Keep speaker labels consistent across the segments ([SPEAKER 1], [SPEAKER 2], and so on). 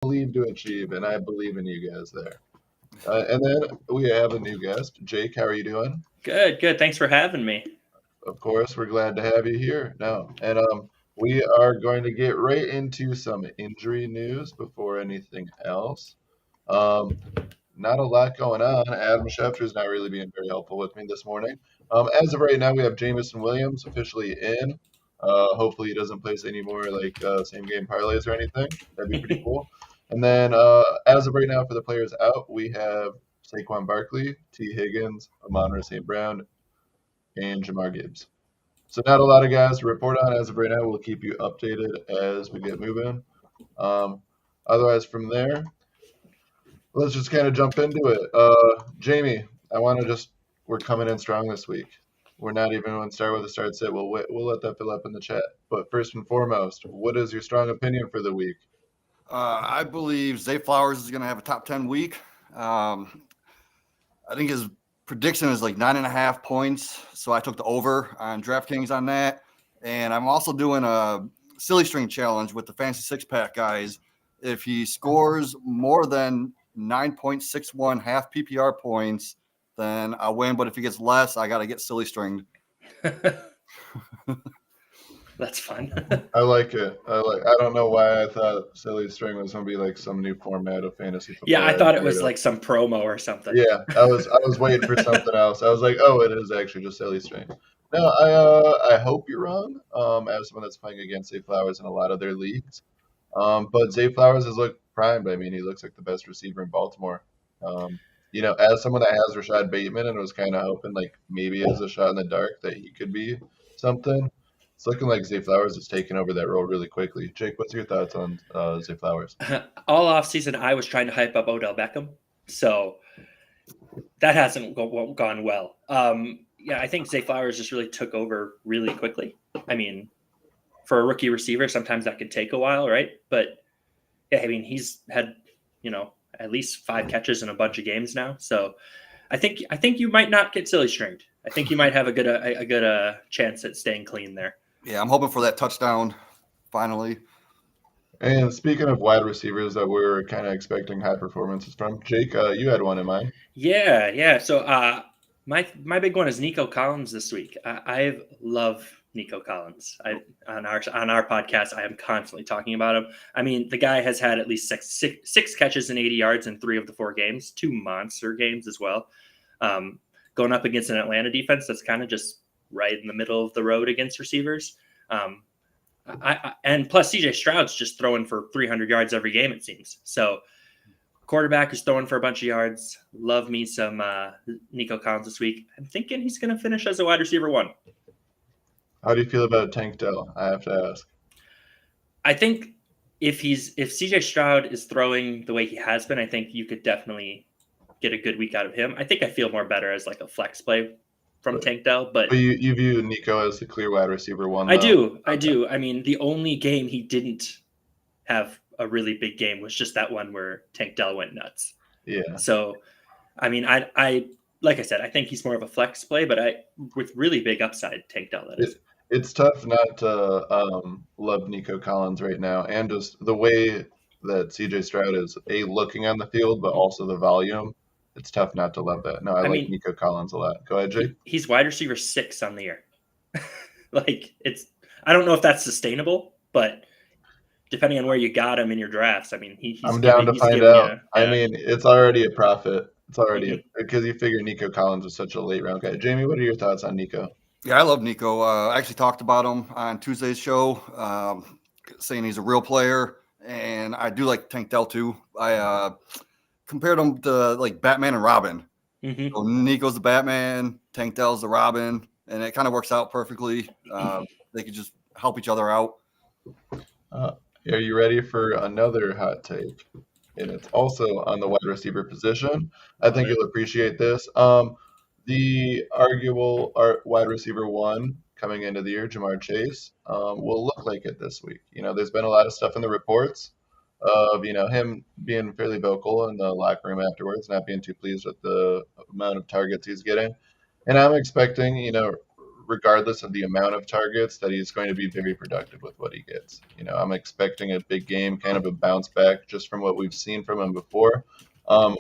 [SPEAKER 1] believe to achieve, and I believe in you guys there. And then we have a new guest. Jake, how are you doing?
[SPEAKER 2] Good, good. Thanks for having me.
[SPEAKER 1] Of course, we're glad to have you here. No, and we are going to get right into some injury news before anything else. Um, Not a lot going on. Adam Schefter's not really being very helpful with me this morning. As of right now, we have Jamison Williams officially in. Hopefully, he doesn't place any more like same game parlays or anything. That'd be pretty cool. And then, as of right now, for the players out, we have Saquon Barkley, T. Higgins, Amon St. Brown, and Jamar Gibbs. So not a lot of guys to report on as of right now. We'll keep you updated as we get moving. Um, Otherwise, from there, let's just kind of jump into it. Jamie, I want to just we're coming in strong this week. We're not even going to start with a start sit. We'll let that fill up in the chat. But first and foremost, what is your strong opinion for the week?
[SPEAKER 3] I believe Zay Flowers is going to have a top 10 week. I think his prediction is like 9.5 points. So I took the over on DraftKings on that. And I'm also doing a silly string challenge with the Fantasy Six Pack guys. If he scores more than 9.61 half PPR points, then I win. But if he gets less, I got to get silly stringed.
[SPEAKER 2] That's fun.
[SPEAKER 1] I like it. I don't know why I thought silly string was going to be like some new format of fantasy football.
[SPEAKER 2] Yeah, I thought it was like some promo or something.
[SPEAKER 1] Yeah, I was waiting for something else. I was like, oh, it is actually just silly string. No, I hope you're wrong. As someone that's playing against Zay Flowers in a lot of their leagues, but Zay Flowers has looked primed. I mean, he looks like the best receiver in Baltimore. As someone that has Rashad Bateman and was kind of hoping like maybe as a shot in the dark that he could be something. It's looking like Zay Flowers is taking over that role really quickly. Jake, what's your thoughts on Zay Flowers?
[SPEAKER 2] All offseason, I was trying to hype up Odell Beckham, so that hasn't gone well. I think Zay Flowers just really took over really quickly. I mean, for a rookie receiver, sometimes that could take a while, right? But yeah, I mean, he's had at least 5 catches in a bunch of games now, so I think you might not get silly stringed. I think you might have a good chance at staying clean there.
[SPEAKER 3] Yeah, I'm hoping for that touchdown finally.
[SPEAKER 1] And speaking of wide receivers that we're kind of expecting high performances from, Jake, you had one in mind.
[SPEAKER 2] Yeah. So my big one is Nico Collins this week. I love Nico Collins. On our podcast, I am constantly talking about him. I mean, the guy has had at least six catches and 80 yards in 3 of the 4 games, 2 monster games as well. Going up against an Atlanta defense that's kind of just right in the middle of the road against receivers. And plus CJ Stroud's just throwing for 300 yards every game, it seems. So quarterback is throwing for a bunch of yards. Love me some Nico Collins this week. I'm thinking he's going to finish as a wide receiver 1.
[SPEAKER 1] How do you feel about Tank Dell? I have to ask.
[SPEAKER 2] I think if CJ Stroud is throwing the way he has been, I think you could definitely get a good week out of him. I think I feel more better as like a flex play from Tank Dell, but
[SPEAKER 1] you view Nico as the clear wide receiver 1.
[SPEAKER 2] I do. I mean, the only game he didn't have a really big game was just that one where Tank Dell went nuts.
[SPEAKER 1] Yeah.
[SPEAKER 2] So, I mean, I like I said, I think he's more of a flex play, but with really big upside, Tank Dell, that is.
[SPEAKER 1] It's tough not to love Nico Collins right now, and just the way that CJ Stroud is looking on the field, but also the volume. It's tough not to love that. No, I like Nico Collins a lot. Go ahead, Jake.
[SPEAKER 2] He's wide receiver 6 on the year. I don't know if that's sustainable, but depending on where you got him in your drafts, I mean,
[SPEAKER 1] I'm down to find out. I mean, it's already a profit. It's already because you figure Nico Collins was such a late round guy. Jamie, what are your thoughts on Nico?
[SPEAKER 3] Yeah, I love Nico. I actually talked about him on Tuesday's show, saying he's a real player, and I do like Tank Dell too. I compared him to like Batman and Robin.
[SPEAKER 2] Mm-hmm.
[SPEAKER 3] So Nico's the Batman, Tank Dell's the Robin, and it kind of works out perfectly. They could just help each other out.
[SPEAKER 1] Are you ready for another hot take? And it's also on the wide receiver position. I think you'll appreciate this. The arguable wide receiver 1 coming into the year, Jamar Chase, will look like it this week. There's been a lot of stuff in the reports of, him being fairly vocal in the locker room afterwards, not being too pleased with the amount of targets he's getting. And I'm expecting, regardless of the amount of targets, that he's going to be very productive with what he gets. I'm expecting a big game, kind of a bounce back just from what we've seen from him before.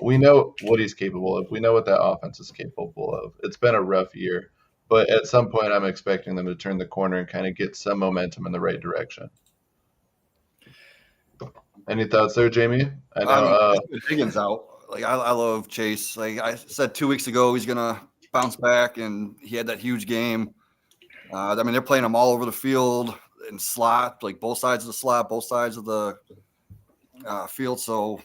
[SPEAKER 1] We know what he's capable of. We know what that offense is capable of. It's been a rough year, but at some point I'm expecting them to turn the corner and kind of get some momentum in the right direction. Any thoughts there, Jamie? I know
[SPEAKER 3] Higgins out. Like I love Chase. Like I said 2 weeks ago, he's gonna bounce back, and he had that huge game. I mean, they're playing him all over the field in slot, like both sides of the slot, both sides of the field. So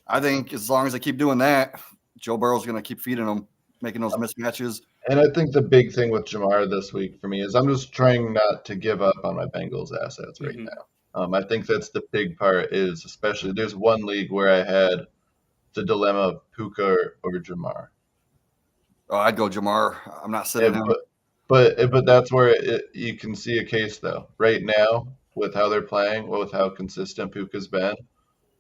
[SPEAKER 3] I think as long as they keep doing that, Joe Burrow's gonna keep feeding them, making those mismatches.
[SPEAKER 1] And I think the big thing with Jamar this week for me is I'm just trying not to give up on my Bengals assets right now. I think that's the big part is especially there's one league where I had the dilemma of Puka or Jamar.
[SPEAKER 3] Oh, I'd go Jamar. I'm not sitting him.
[SPEAKER 1] But that's where you can see a case though. Right now, with how they're playing, with how consistent Puka's been,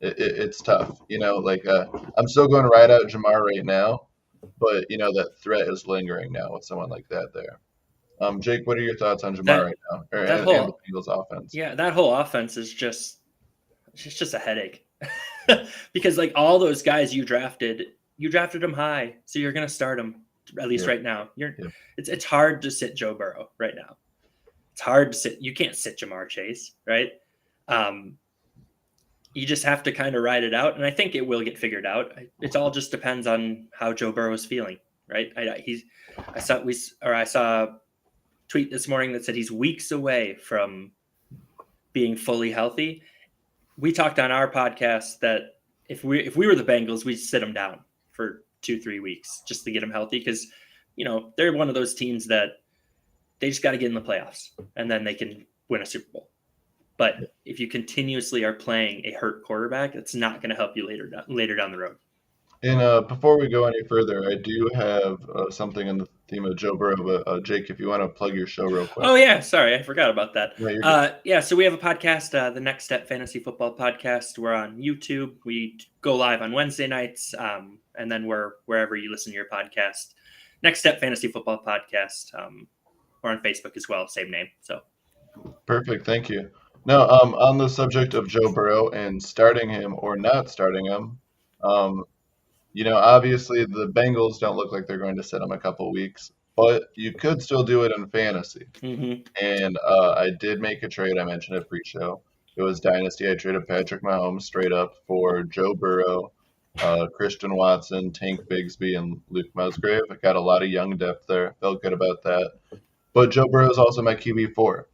[SPEAKER 1] it's tough. I'm still going to ride out Jamar right now, but that threat is lingering now with someone like that there. Jake, what are your thoughts on Jamar right now, and the Eagles' offense?
[SPEAKER 2] Yeah, that whole offense is just a headache because like all those guys you drafted them high, so you're gonna start them at least right now. It's hard to sit Joe Burrow right now. It's hard to sit. You can't sit Jamar Chase, right? You just have to kind of ride it out, and I think it will get figured out. It all just depends on how Joe Burrow is feeling, right? I saw a tweet this morning that said he's weeks away from being fully healthy. We talked on our podcast that if we were the Bengals, we'd sit him down for 2-3 weeks just to get him healthy because they're one of those teams that they just got to get in the playoffs and then they can win a Super Bowl. But if you continuously are playing a hurt quarterback, it's not going to help you later down the road.
[SPEAKER 1] And before we go any further, I do have something in the theme of Joe Burrow. But Jake, if you want to plug your show real quick.
[SPEAKER 2] Oh yeah, sorry, I forgot about that.
[SPEAKER 1] No,
[SPEAKER 2] So we have a podcast, the Next Step Fantasy Football Podcast. We're on YouTube. We go live on Wednesday nights, and then we're wherever you listen to your podcast. Next Step Fantasy Football Podcast. We're on Facebook as well, same name. So
[SPEAKER 1] perfect, thank you. Now, on the subject of Joe Burrow and starting him or not starting him, obviously the Bengals don't look like they're going to sit him a couple weeks, but you could still do it in fantasy. And I did make a trade. I mentioned it pre-show. It was Dynasty. I traded Patrick Mahomes straight up for Joe Burrow, Christian Watson, Tank Bigsby, and Luke Musgrave. I got a lot of young depth there. Felt good about that. But Joe Burrow is also my QB4.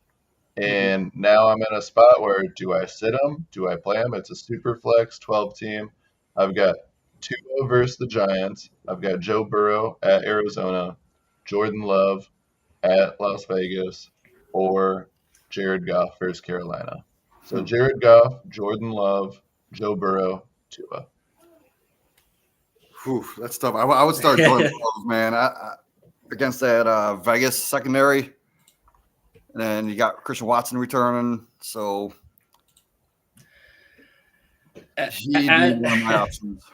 [SPEAKER 1] And now I'm in a spot where do I sit him? Do I play him? It's a super flex 12 team. I've got Tua versus the Giants. I've got Joe Burrow at Arizona, Jordan Love at Las Vegas, or Jared Goff versus Carolina. So Jared Goff, Jordan Love, Joe Burrow, Tua.
[SPEAKER 3] Whew, that's tough. I would start Jordan Love, man. Against that Vegas secondary. And then you got Christian Watson returning, so he'd be one of my options.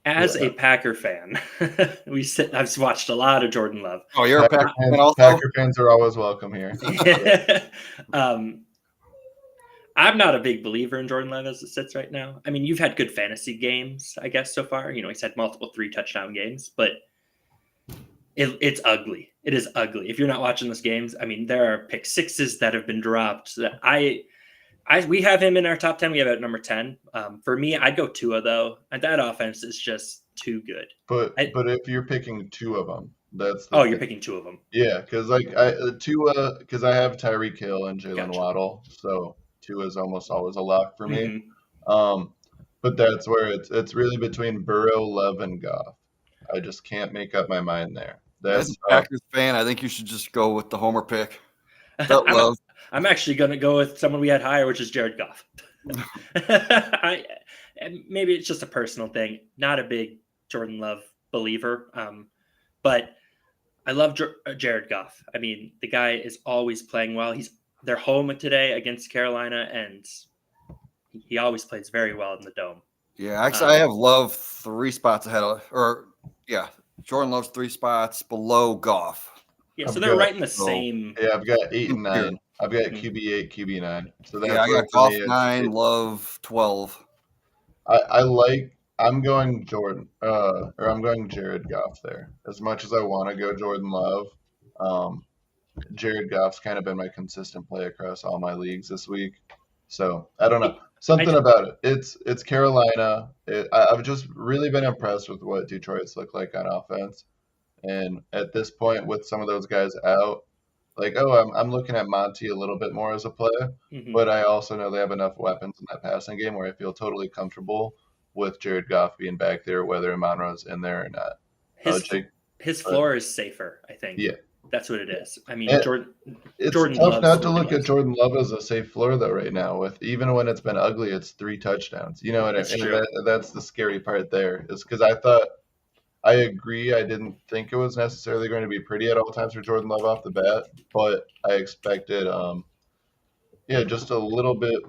[SPEAKER 2] As a Packer fan, I've watched a lot of Jordan Love.
[SPEAKER 3] Oh, you're a Packer fan also?
[SPEAKER 1] Packer fans are always welcome here.
[SPEAKER 2] I'm not a big believer in Jordan Love as it sits right now. I mean, you've had good fantasy games, I guess, so far. He's had multiple 3-touchdown games, but it's ugly. It is ugly. If you're not watching those games, I mean, there are pick sixes that have been dropped. That we have him in our top 10. We have it at number 10. For me, I'd go Tua though. And that offense is just too good.
[SPEAKER 1] But if you're picking two of them, that's
[SPEAKER 2] you're picking two of them.
[SPEAKER 1] Yeah, because Tua, because I have Tyreek Hill and Jalen Waddle, so Tua is almost always a lock for me. But that's where it's really between Burrow, Love, and Goff. I just can't make up my mind there.
[SPEAKER 3] As a Packers fan, I think you should just go with the homer pick. I'm
[SPEAKER 2] actually going to go with someone we had higher, which is Jared Goff. Maybe it's just a personal thing. Not a big Jordan Love believer, but I love Jared Goff. I mean, the guy is always playing well. They're home today against Carolina, and he always plays very well in the Dome.
[SPEAKER 3] Yeah, actually, I have Love 3 spots ahead of, Jordan Love's 3 spots below Goff.
[SPEAKER 2] Yeah, so
[SPEAKER 1] I've
[SPEAKER 2] they're
[SPEAKER 1] got
[SPEAKER 2] right in the same.
[SPEAKER 1] yeah, I've got 8 and 9. I've got
[SPEAKER 2] Mhm.
[SPEAKER 1] QB8, QB9. So that's
[SPEAKER 3] Yeah, I
[SPEAKER 1] where
[SPEAKER 3] got
[SPEAKER 1] for me
[SPEAKER 3] Goff 9, Love 12.
[SPEAKER 1] I'm going Jordan, or I'm going Jared Goff there. As much as I want to go Jordan Love, um, Jared Goff's kind of been my consistent play across all my leagues this week. So I don't know, something
[SPEAKER 2] I,
[SPEAKER 1] about it. It's Carolina. I've just really been impressed with what Detroit's look like on offense. And at this point, with some of those guys out, like, I'm looking at Monty a little bit more as a player,
[SPEAKER 2] mhm.
[SPEAKER 1] but I also know they have enough weapons in that passing game where I feel totally comfortable with Jared Goff being back there, whether Monroe's in there or not.
[SPEAKER 2] his
[SPEAKER 1] Jake,
[SPEAKER 2] his floor is safer. I think
[SPEAKER 1] yeah.
[SPEAKER 2] that's what it is. I mean,
[SPEAKER 1] And it's
[SPEAKER 2] Jordan
[SPEAKER 1] tough
[SPEAKER 2] loves
[SPEAKER 1] not to
[SPEAKER 2] scoring
[SPEAKER 1] look at
[SPEAKER 2] less.
[SPEAKER 1] Jordan Love as a safe floor though right now. With even when it's been ugly, it's 3 touchdowns. You know what I
[SPEAKER 2] That's
[SPEAKER 1] mean?
[SPEAKER 2] true.
[SPEAKER 1] That's the scary part there. Is because I agree. I didn't think it was necessarily going to be pretty at all times for Jordan Love off the bat, but I expected, yeah, just a little bit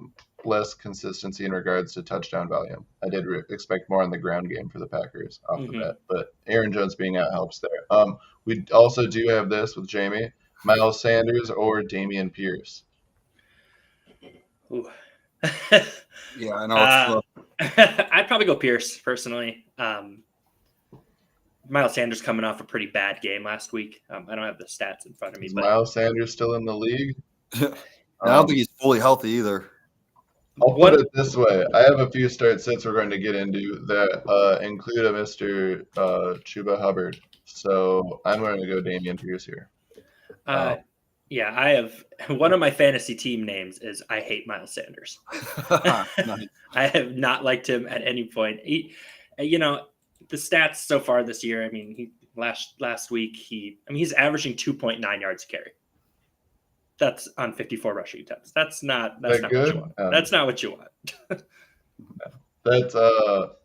[SPEAKER 1] less consistency in regards to touchdown volume. I did expect more on the ground game for the Packers off the
[SPEAKER 2] Hmm.
[SPEAKER 1] bat, but Aaron Jones being out helps there. We also do have this with Jamie, Miles Sanders or Damian Pierce.
[SPEAKER 2] Ooh.
[SPEAKER 3] Yeah, I know.
[SPEAKER 2] I'd probably go Pierce personally. Miles Sanders coming off a pretty bad game last week. I don't have the stats in front of me,
[SPEAKER 1] Is
[SPEAKER 2] but
[SPEAKER 1] Miles Sanders still in the league?
[SPEAKER 3] I don't think
[SPEAKER 1] Um,
[SPEAKER 3] he's fully healthy either.
[SPEAKER 1] I'll put
[SPEAKER 2] what
[SPEAKER 1] it this way. I have a few start sits we're going to get into that include a Mr. Chuba Hubbard. So I'm going to go Damian Pierce here.
[SPEAKER 2] Uh, yeah, I have one of my fantasy team names is I hate Miles Sanders.
[SPEAKER 3] Nice.
[SPEAKER 2] I have not liked him at any point. The stats so far this year. I mean, he last week he's averaging 2.9 yards a carry. That's on 54 rushing attempts. That's not
[SPEAKER 1] That
[SPEAKER 2] what
[SPEAKER 1] good?
[SPEAKER 2] you want. That's not what you want.
[SPEAKER 1] That's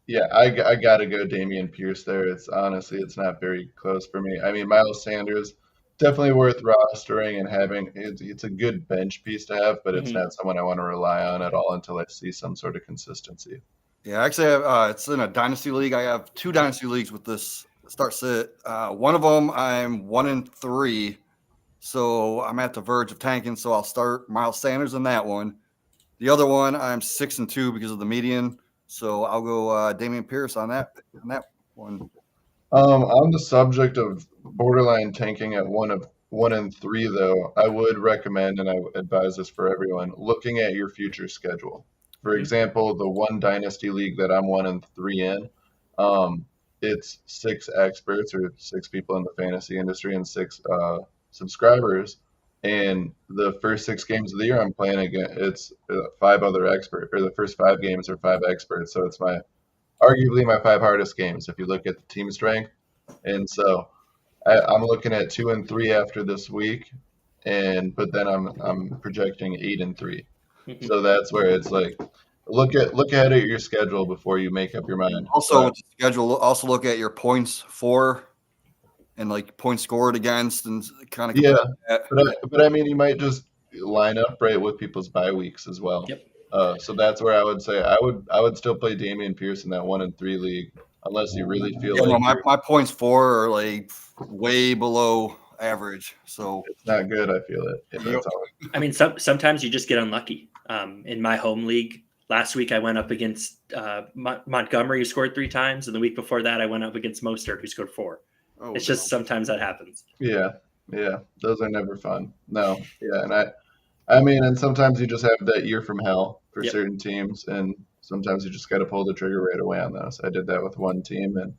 [SPEAKER 1] yeah, I gotta go Damian Pierce there. It's not very close for me. I mean, Miles Sanders definitely worth rostering and having. It's a good bench piece to have, but it's
[SPEAKER 2] Mhm.
[SPEAKER 1] not someone I want to rely on at all until I see some sort of consistency.
[SPEAKER 3] Yeah, actually, it's in a dynasty league. I have 2 dynasty leagues with this start sit. One of them, I'm 1-3, so I'm at the verge of tanking. So I'll start Miles Sanders in that one. The other one, I'm 6-2 because of the median. So I'll go Damian Pierce on that one.
[SPEAKER 1] On the subject of borderline tanking at 1-3, though, I would recommend, and I would advise this for everyone, looking at your future schedule. For
[SPEAKER 2] Mhm.
[SPEAKER 1] example, the one dynasty league that I'm 1-3 in, um, it's 6 experts or 6 people in the fantasy industry and 6 subscribers. And the first 6 games of the year I'm playing again, it's 5 other experts, or the first 5 games are 5 experts. So it's arguably my 5 hardest games if you look at the team strength. And so I'm looking at 2-3 after this week, but then I'm projecting 8-3.
[SPEAKER 2] Mhm.
[SPEAKER 1] So that's where it's like look ahead at your schedule before you make up your mind.
[SPEAKER 3] Also, with the schedule, also look at your points for and like points scored against and kind of
[SPEAKER 1] Yeah,
[SPEAKER 3] compare that.
[SPEAKER 1] but I mean you might just line up right with people's bye weeks as well.
[SPEAKER 2] Yep.
[SPEAKER 1] So that's where I would say I would still play Damian Pierce in that 1-3 league unless you really feel
[SPEAKER 3] Yeah,
[SPEAKER 1] like
[SPEAKER 3] no, my points for are like way below average. So
[SPEAKER 1] it's not good. I feel it. Yeah, that's all.
[SPEAKER 2] I mean, sometimes you just get unlucky. In my home league last week, I went up against Montgomery, who scored 3 times, and the week before that, I went up against Mostert, who scored 4. It's just sometimes that happens.
[SPEAKER 1] Yeah, those are never fun. No, yeah, and I mean, and sometimes you just have that year from hell for
[SPEAKER 2] Yep.
[SPEAKER 1] certain teams, and sometimes you just got to pull the trigger right away on those. I did that with one team, and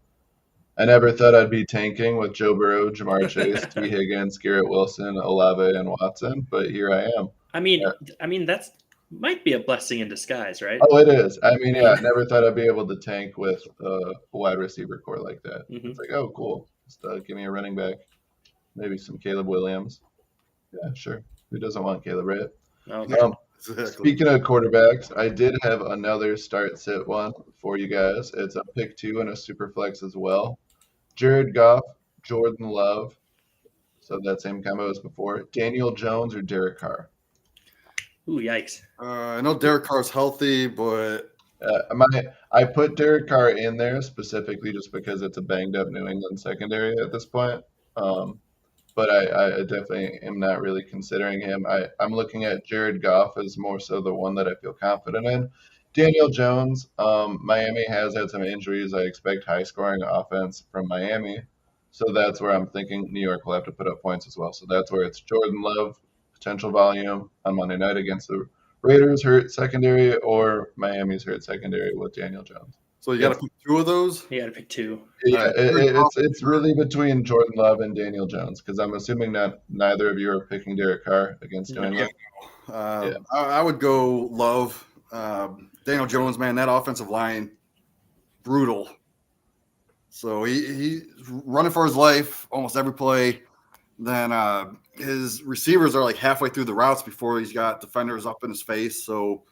[SPEAKER 1] I never thought I'd be tanking with Joe Burrow, Jamar Chase, T. Higgins, Garrett Wilson, Olave, and Watson, but here I am.
[SPEAKER 2] I mean that's might be a blessing in disguise, right?
[SPEAKER 1] Oh, it is. I mean, yeah, I never thought I'd be able to tank with a wide receiver core like that.
[SPEAKER 2] Mhm.
[SPEAKER 1] It's like, oh, cool. Just give me a running back, maybe some Caleb Williams. Yeah, sure. Who doesn't want Caleb, right?
[SPEAKER 2] Okay.
[SPEAKER 3] exactly.
[SPEAKER 1] Speaking of quarterbacks, I did have another start sit one for you guys. It's a pick 2 and a super flex as well. Jared Goff, Jordan Love. So that same combo as before. Daniel Jones or Derek Carr.
[SPEAKER 2] Ooh, yikes.
[SPEAKER 3] I know Derek Carr's healthy, but
[SPEAKER 1] I put Derek Carr in there specifically just because it's a banged up New England secondary at this point. but I definitely am not really considering him. I'm looking at Jared Goff as more so the one that I feel confident in. Daniel Jones, Miami has had some injuries. I expect high scoring offense from Miami. So that's where I'm thinking New York will have to put up points as well. So that's where it's Jordan Love, potential volume on Monday night against the Raiders hurt secondary or Miami's hurt secondary with Daniel Jones.
[SPEAKER 3] So you got to pick two of those?
[SPEAKER 2] You got to pick two.
[SPEAKER 1] Yeah, it's really between Jordan Love and Daniel Jones because I'm assuming that neither of you are picking Derek Carr against New England.
[SPEAKER 3] I would go Love. Daniel Jones, man, that offensive line, brutal. So he's running for his life almost every play. Then his receivers are like halfway through the routes before he's got defenders up in his face. So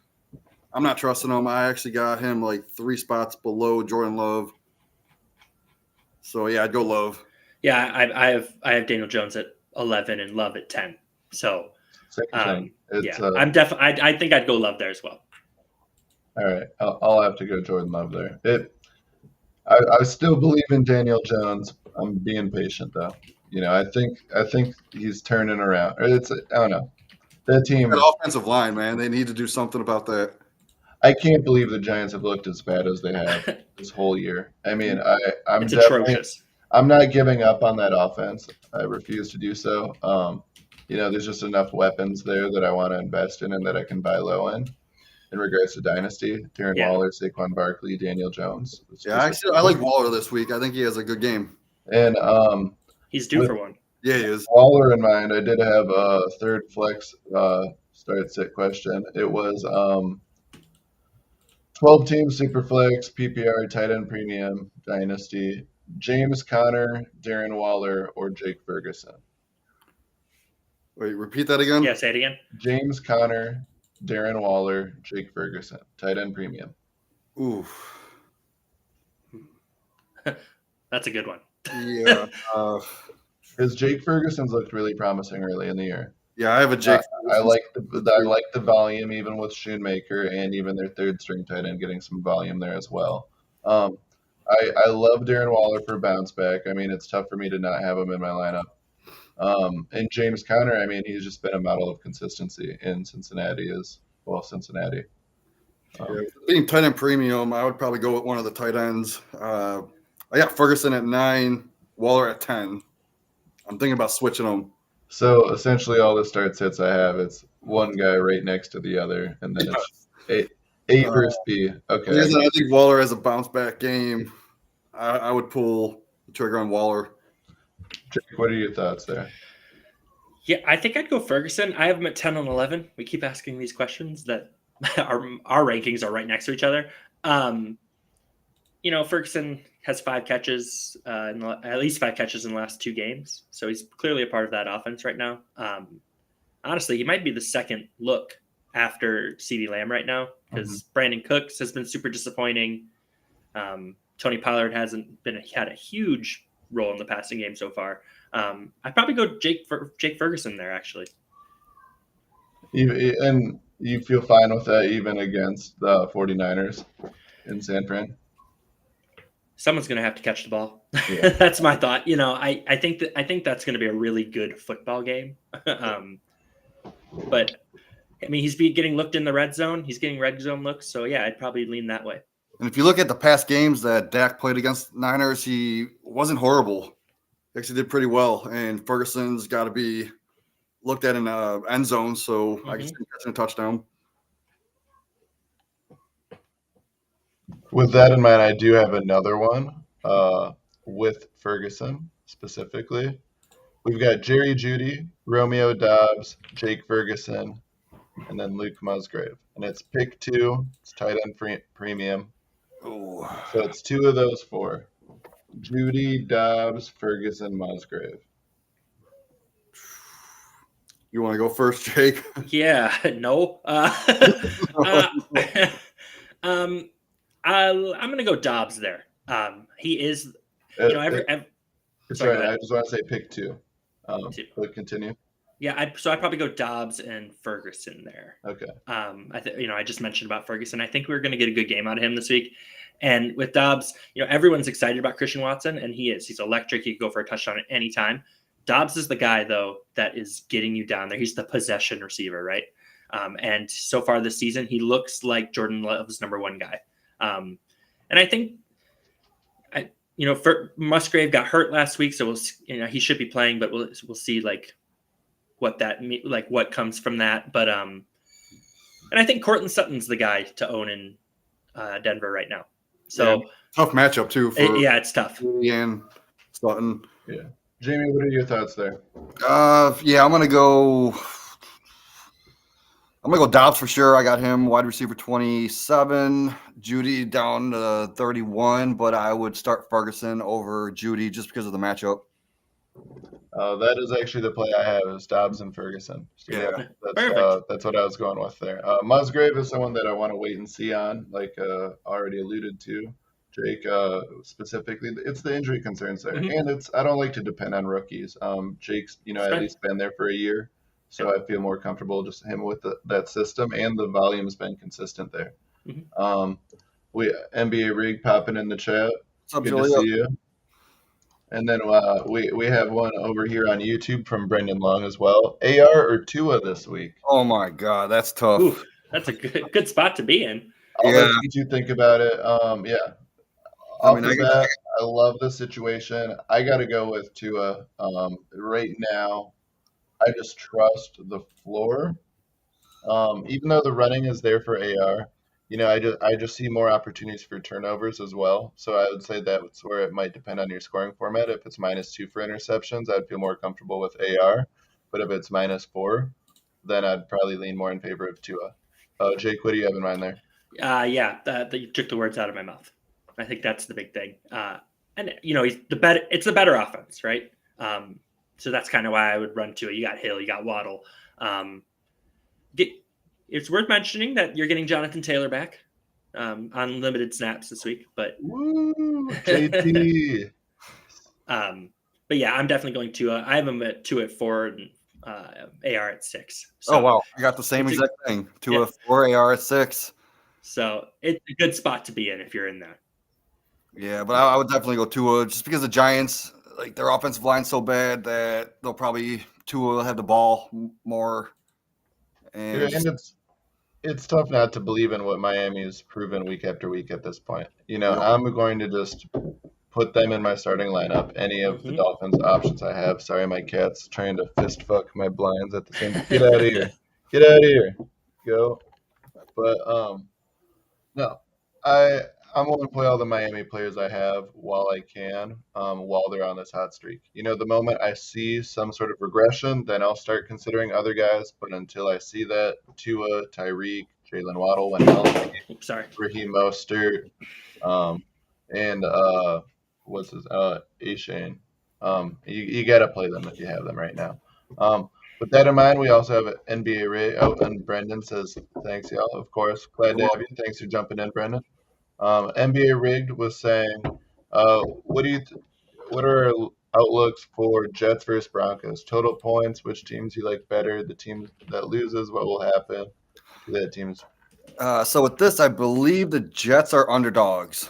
[SPEAKER 3] I'm not trusting him. I actually got him like 3 spots below Jordan Love. So yeah, I'd go Love.
[SPEAKER 2] Yeah, I have Daniel Jones at 11 and Love at 10. So I think I'd go Love there as well.
[SPEAKER 1] All right, I'll have to go Jordan Love there. I still believe in Daniel Jones. I'm being patient though. I think he's turning around. I don't know. That team,
[SPEAKER 3] that offensive line, man, they need to do something about that.
[SPEAKER 1] I can't believe the Giants have looked as bad as they have this whole year. I mean,
[SPEAKER 2] it's atrocious.
[SPEAKER 1] I'm not giving up on that offense. I refuse to do so. There's just enough weapons there that I want to invest in and that I can buy low in regards to dynasty. Darren Waller, Saquon Barkley, Daniel Jones.
[SPEAKER 3] I like Waller this week. I think he has a good game.
[SPEAKER 1] And
[SPEAKER 2] he's due for one.
[SPEAKER 3] Yeah, he is.
[SPEAKER 1] Waller in mind, I did have a third flex start sit question. It was 12-team Superflex, PPR, tight end premium, dynasty, James Conner, Darren Waller, or Jake Ferguson.
[SPEAKER 3] Wait, repeat that again?
[SPEAKER 2] Yeah, say it again.
[SPEAKER 1] James Conner, Darren Waller, Jake Ferguson, tight end premium.
[SPEAKER 3] Oof.
[SPEAKER 2] That's a good one.
[SPEAKER 3] Yeah.
[SPEAKER 1] Because Jake Ferguson's looked really promising early in the year.
[SPEAKER 3] Yeah, I have a Jake.
[SPEAKER 1] I like the volume, even with Schoonmaker and even their third string tight end getting some volume there as well. I love Darren Waller for bounce back. I mean, it's tough for me to not have him in my lineup. And James Conner, I mean, he's just been a model of consistency in Cincinnati.
[SPEAKER 3] Being tight end premium, I would probably go with one of the tight ends. I got Ferguson at 9, Waller at 10. I'm thinking about switching them.
[SPEAKER 1] So essentially, all the start sets I have, it's one guy right next to the other, and then it's eight versus B. Okay.
[SPEAKER 3] I think Waller has a bounce back game. I would pull the trigger on Waller.
[SPEAKER 1] Jake, what are your thoughts there?
[SPEAKER 2] Yeah, I think I'd go Ferguson. I have him at 10 and 11. We keep asking these questions that our rankings are right next to each other. Ferguson has 5 catches, at least 5 catches in the last 2 games. So he's clearly a part of that offense right now. Honestly, he might be the second look after CeeDee Lamb right now because Brandon Cooks has been super disappointing. Tony Pollard hasn't had a huge role in the passing game so far. I'd probably go Jake Ferguson there, actually.
[SPEAKER 1] And you feel fine with that even against the 49ers in San Fran?
[SPEAKER 2] Someone's going to have to catch the ball.
[SPEAKER 1] Yeah.
[SPEAKER 2] That's my thought. I think that's going to be a really good football game. But I mean, he's getting looked in the red zone. He's getting red zone looks. So yeah, I'd probably lean that way.
[SPEAKER 3] And if you look at the past games that Dak played against Niners, he wasn't horrible. He actually did pretty well. And Ferguson's got to be looked at in the end zone. So I can see him catching a touchdown.
[SPEAKER 1] With that in mind, I do have another one with Ferguson specifically. We've got Jerry Jeudy, Romeo Doubs, Jake Ferguson, and then Luke Musgrave. And it's pick 2. It's tight end premium.
[SPEAKER 3] Ooh.
[SPEAKER 1] So it's 2 of those 4. Jeudy, Doubs, Ferguson, Musgrave.
[SPEAKER 3] You want to go first, Jake?
[SPEAKER 2] Yeah, no. I'm going to go Dobbs there. He is,
[SPEAKER 1] sorry, I just want to say pick 2. But continue.
[SPEAKER 2] Yeah, I'd probably go Dobbs and Ferguson there.
[SPEAKER 1] Okay.
[SPEAKER 2] I just mentioned about Ferguson. I think we're going to get a good game out of him this week. And with Dobbs, everyone's excited about Christian Watson, and he is. He's electric. He can go for a touchdown at any time. Dobbs is the guy, though, that is getting you down there. He's the possession receiver, right? And so far this season, he looks like Jordan Love's number one guy. And I think, Musgrave got hurt last week, so he should be playing, but we'll see what comes from that. But and I think Cortland Sutton's the guy to own in Denver right now. So
[SPEAKER 3] tough matchup too.
[SPEAKER 2] It's tough.
[SPEAKER 3] And Sutton.
[SPEAKER 1] Yeah, Jamie, what are your thoughts there?
[SPEAKER 3] I'm gonna go Dobbs for sure. I got him wide receiver 27, Judy down to 31, but I would start Ferguson over Judy just because of the matchup.
[SPEAKER 1] That is actually the play I have is Dobbs and Ferguson. So that's what I was going with there. Musgrave is someone that I want to wait and see on, like already alluded to. Jake, specifically, it's the injury concerns there, and I don't like to depend on rookies. Jake's, at least been there for a year. So I feel more comfortable just him with that system, and the volume's been consistent there. We NBA Rig popping in the chat.
[SPEAKER 3] What's up,
[SPEAKER 1] Good
[SPEAKER 3] Julia?
[SPEAKER 1] to see you. And then we have one over here on YouTube from Brendan Long as well. AR or Tua this week?
[SPEAKER 3] Oh my God, that's tough.
[SPEAKER 2] Ooh, that's a good spot to be in.
[SPEAKER 1] I'll let you think about it. I love the situation. I got to go with Tua. Right now, I just trust the floor. Even though the running is there for AR, I just see more opportunities for turnovers as well. So I would say that's where it might depend on your scoring format. If it's -2 for interceptions, I'd feel more comfortable with AR. But if it's -4, then I'd probably lean more in favor of Tua. Jake, what do you have in mind there?
[SPEAKER 2] You took the words out of my mouth. I think that's the big thing. He's the better. It's the better offense, right? So that's kind of why I would run to it. You got Hill, you got Waddle. It's worth mentioning that you're getting Jonathan Taylor back on limited snaps this week. But
[SPEAKER 1] woo, JT.
[SPEAKER 2] But yeah, I'm definitely going to. I have him at 2 at 4 and AR at 6.
[SPEAKER 3] So, wow, I got the same exact thing. 2 at 4, AR at 6.
[SPEAKER 2] So it's a good spot to be in if you're in there.
[SPEAKER 3] Yeah, but I would definitely go Tua just because the Giants, like their offensive line's so bad that Tua will have the ball more. And
[SPEAKER 1] it's tough not to believe in what Miami has proven week after week at this point. I'm going to just put them in my starting lineup. Any of the Dolphins options I have. Sorry, my cat's trying to fist fuck my blinds at the same time. Get out of here. Get out of here. Go. But no, I'm going to play all the Miami players I have while I can, while they're on this hot streak. The moment I see some sort of regression, then I'll start considering other guys. But until I see that, Tua, Tyreek, Jalen Waddle when healthy, Raheem Mostert, and what's his Ashane. You got to play them if you have them right now. With that in mind, we also have NBA Ray. Oh, and Brendan says, thanks, y'all. Of course. Glad to have you. Thanks for jumping in, Brendan. NBA Rigged was saying, what are our outlooks for Jets versus Broncos? Total points, which teams you like better? The team that loses, what will happen to that team's?
[SPEAKER 3] So with this, I believe the Jets are underdogs.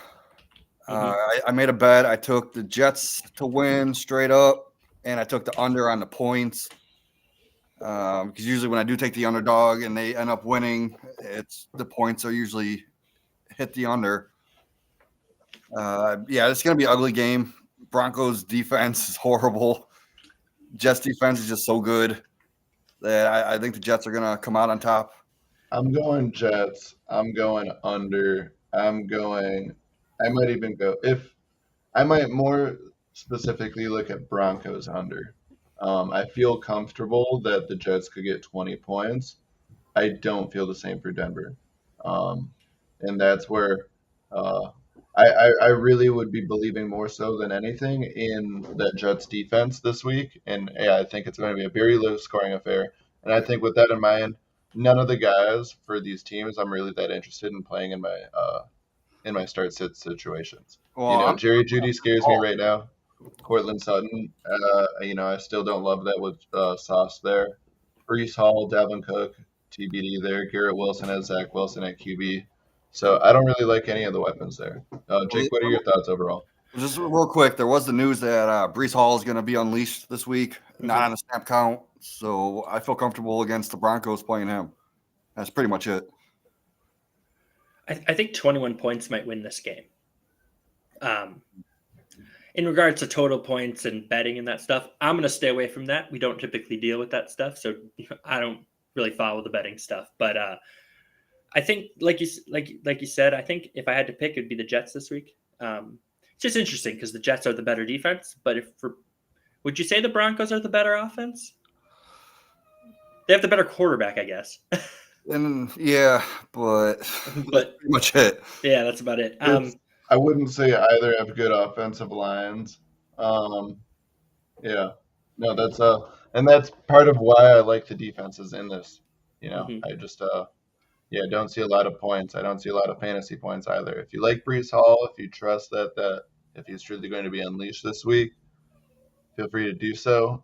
[SPEAKER 3] I made a bet. I took the Jets to win straight up, and I took the under on the points. Because usually when I do take the underdog and they end up winning, the points are usually hit the under. It's going to be an ugly game. Broncos defense is horrible. Jets defense is just so good that I think the Jets are going to come out on top.
[SPEAKER 1] I'm going Jets. I'm going under. I might even go I might more specifically look at Broncos under. I feel comfortable that the Jets could get 20 points. I don't feel the same for Denver. And that's where I really would be believing more so than anything in that Jets defense this week. And I think it's going to be a very low scoring affair. And I think with that in mind, none of the guys for these teams I'm really that interested in playing in my start-sit situations.
[SPEAKER 3] Well,
[SPEAKER 1] Jerry Jeudy scares me right now. Cortland Sutton, I still don't love that with Sauce there. Breece Hall, Dalvin Cook, TBD there. Garrett Wilson has Zach Wilson at QB. So I don't really like any of the weapons there. Jake, what are your thoughts overall?
[SPEAKER 3] Just real quick, there was the news that Breece Hall is going to be unleashed this week, not on a snap count. So I feel comfortable against the Broncos playing him. That's pretty much it.
[SPEAKER 2] I think 21 points might win this game. In regards to total points and betting and that stuff, I'm going to stay away from that. We don't typically deal with that stuff, so I don't really follow the betting stuff. But I think, like you said, I think if I had to pick, it'd be the Jets this week. It's just interesting because the Jets are the better defense. But would you say the Broncos are the better offense? They have the better quarterback, I guess.
[SPEAKER 3] And yeah, but that's pretty much it.
[SPEAKER 2] Yeah, that's about it.
[SPEAKER 1] I wouldn't say either have good offensive lines. Yeah, no, that's part of why I like the defenses in this. I just don't see a lot of points. I don't see a lot of fantasy points either. If you like Breece Hall, if you trust that if he's truly going to be unleashed this week, feel free to do so.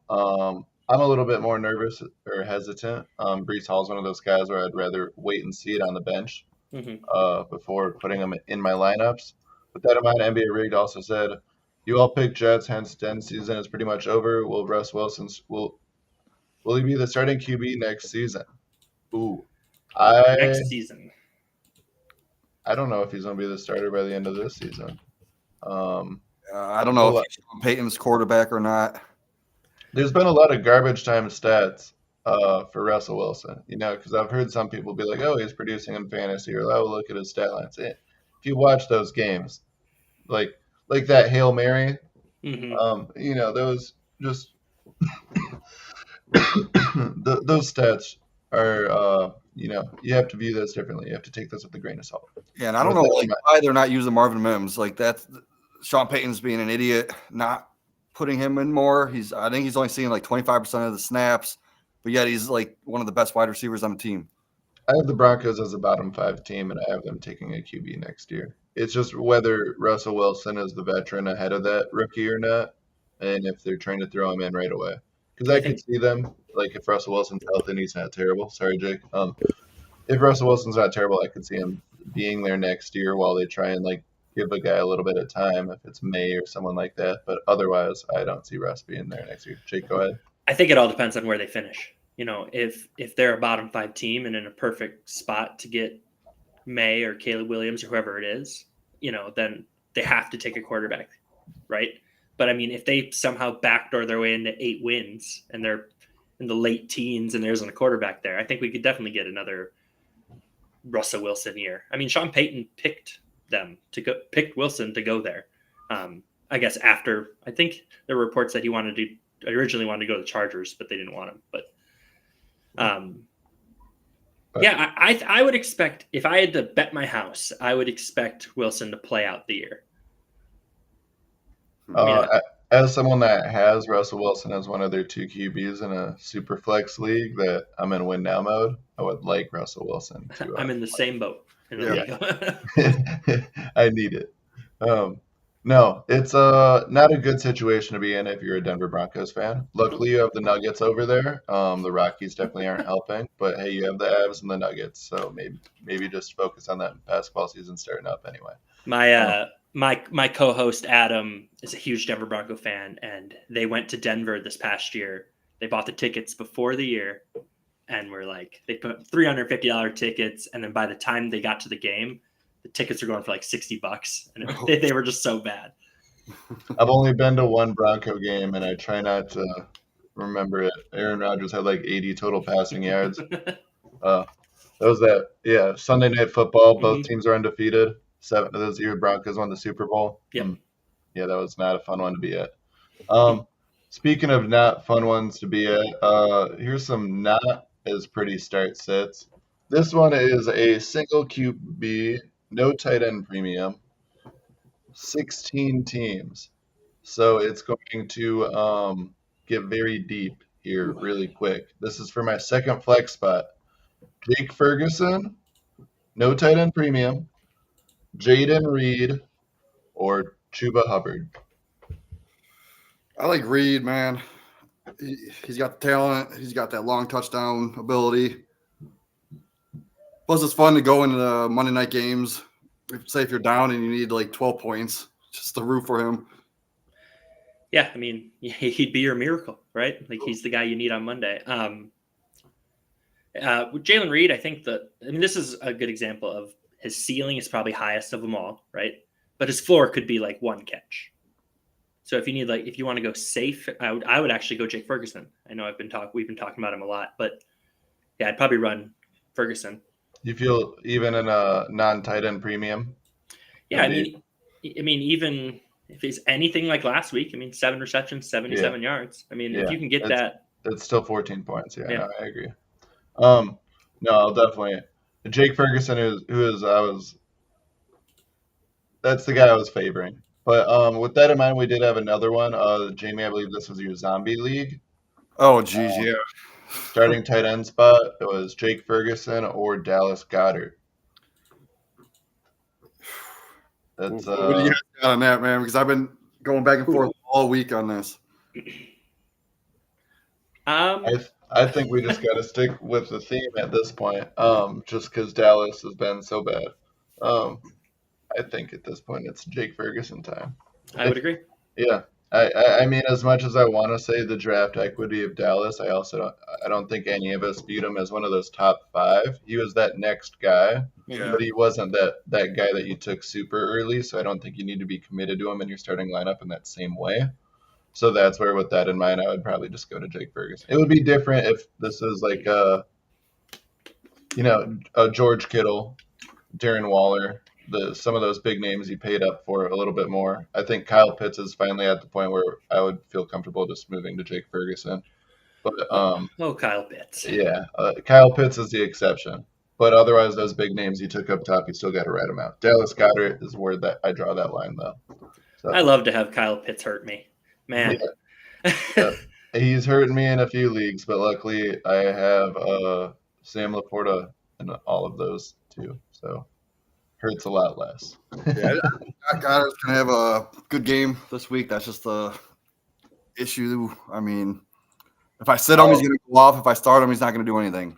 [SPEAKER 1] I'm a little bit more nervous or hesitant. Breece Hall's one of those guys where I'd rather wait and see it on the bench before putting him in my lineups. With that in mind, NBA Rigged also said, "You all picked Jets, hence den season is pretty much over. Will Russ Wilson will he be the starting QB next season?" Ooh,
[SPEAKER 2] next season.
[SPEAKER 1] I don't know if he's going to be the starter by the end of this season.
[SPEAKER 3] I don't know if he's Peyton's quarterback or not.
[SPEAKER 1] There's been a lot of garbage time stats for Russell Wilson, because I've heard some people be like, "Oh, he's producing in fantasy," or "Oh, look at his stat lines." If you watch those games, like that Hail Mary, those just those stats are, you have to view those differently. You have to take this with a grain of salt.
[SPEAKER 3] Yeah, and I don't know why they're not using Marvin Mims. Like that's Sean Payton's being an idiot, not putting him in more. I think he's only seeing like 25% of the snaps, but yet he's like one of the best wide receivers on the team.
[SPEAKER 1] I have the Broncos as a bottom 5 team, and I have them taking a QB next year. It's just whether Russell Wilson is the veteran ahead of that rookie or not, and if they're trying to throw him in right away. Because I could see them, like if Russell Wilson's healthy and he's not terrible. Sorry, Jake. If Russell Wilson's not terrible, I could see him being there next year while they try and give a guy a little bit of time if it's May or someone like that. But otherwise, I don't see Russ being there next year. Jake, go ahead.
[SPEAKER 2] I think it all depends on where they finish. If they're a bottom 5 team and in a perfect spot to get May or Caleb Williams or whoever it is, then they have to take a quarterback, right? But I mean, if they somehow backdoor their way into 8 wins and they're in the late teens and there isn't a quarterback there, I think we could definitely get another Russell Wilson year. I mean, Sean Payton picked Wilson to go there. I guess after, I think there were reports that he originally wanted to go to the Chargers, but they didn't want him. But I would expect, if I had to bet my house, I would expect Wilson to play out the year.
[SPEAKER 1] As someone that has Russell Wilson as one of their 2 QBs in a super flex league that I'm in win now mode, I would like Russell Wilson.
[SPEAKER 2] I'm in the same boat.
[SPEAKER 1] I need it. No, it's not a good situation to be in if you're a Denver Broncos fan. Luckily, you have the Nuggets over there. The Rockies definitely aren't helping, but hey, you have the Avs and the Nuggets, so maybe just focus on that basketball season starting up anyway.
[SPEAKER 2] My co-host Adam is a huge Denver Bronco fan, and they went to Denver this past year. They bought the tickets before the year, and they put $350 tickets, and then by the time they got to the game, the tickets are going for like $60, and they were just so bad.
[SPEAKER 1] I've only been to one Bronco game, and I try not to remember it. Aaron Rodgers had 80 total passing yards. That was that. Yeah, Sunday Night Football. Both teams are undefeated. 7 of those year Broncos won the Super Bowl.
[SPEAKER 2] Yep.
[SPEAKER 1] Yeah, that was not a fun one to be at. Speaking of not fun ones to be at, here's some not as pretty start sits. This one is a single QB, no tight end premium, 16 teams. So it's going to get very deep here really quick. This is for my second flex spot. Jake Ferguson, no tight end premium, Jaden Reed, or Chuba Hubbard.
[SPEAKER 3] I like Reed, man. He's got the talent. He's got that long touchdown ability. Plus, it's fun to go into the Monday night games. Say if you're down and you need 12 points, just the root for him.
[SPEAKER 2] Yeah, I mean, he'd be your miracle, right? Like he's the guy you need on Monday. With Jalen Reed, I think this is a good example of his ceiling is probably highest of them all, right? But his floor could be like one catch. So if you want to go safe, I would actually go Jake Ferguson. I know we've been talking about him a lot, but yeah, I'd probably run Ferguson.
[SPEAKER 1] You feel even in a non-tight end premium?
[SPEAKER 2] Yeah, I mean, even if it's anything like last week, 7 receptions, 77 yards. If you can get that,
[SPEAKER 1] it's still 14 points. Yeah,
[SPEAKER 2] Yeah.
[SPEAKER 1] no, I agree. No, I'll definitely Jake Ferguson, that's the guy I was favoring. But with that in mind, we did have another one. Jamie, I believe this was your zombie league.
[SPEAKER 3] Oh, geez, yeah.
[SPEAKER 1] Starting tight end spot, it was Jake Ferguson or Dallas Goedert. That's
[SPEAKER 3] What do you got on that, man? Because I've been going back and forth all week on this.
[SPEAKER 1] I think we just got to stick with the theme at this point, just because Dallas has been so bad. I think at this point it's Jake Ferguson time.
[SPEAKER 2] I would agree.
[SPEAKER 1] Yeah. I mean, as much as I want to say the draft equity of Dallas, I don't think any of us viewed him as one of those top 5. He was that next guy, but he wasn't that guy that you took super early. So I don't think you need to be committed to him in your starting lineup in that same way. So that's where, with that in mind, I would probably just go to Jake Ferguson. It would be different if this is like a George Kittle, Darren Waller, some of those big names he paid up for a little bit more. I think Kyle Pitts is finally at the point where I would feel comfortable just moving to Jake Ferguson. But
[SPEAKER 2] Kyle Pitts.
[SPEAKER 1] Yeah, Kyle Pitts is the exception. But otherwise, those big names he took up top, you still got to write them out. Dallas Goedert is where I draw that line, though. So,
[SPEAKER 2] I love to have Kyle Pitts hurt me, man.
[SPEAKER 1] Yeah. He's hurting me in a few leagues, but luckily I have Sam Laporta in all of those too, so hurts a lot less.
[SPEAKER 3] Yeah, Goddard's gonna have a good game this week. That's just the issue. If I sit him, he's gonna go off. If I start him, he's not gonna do anything.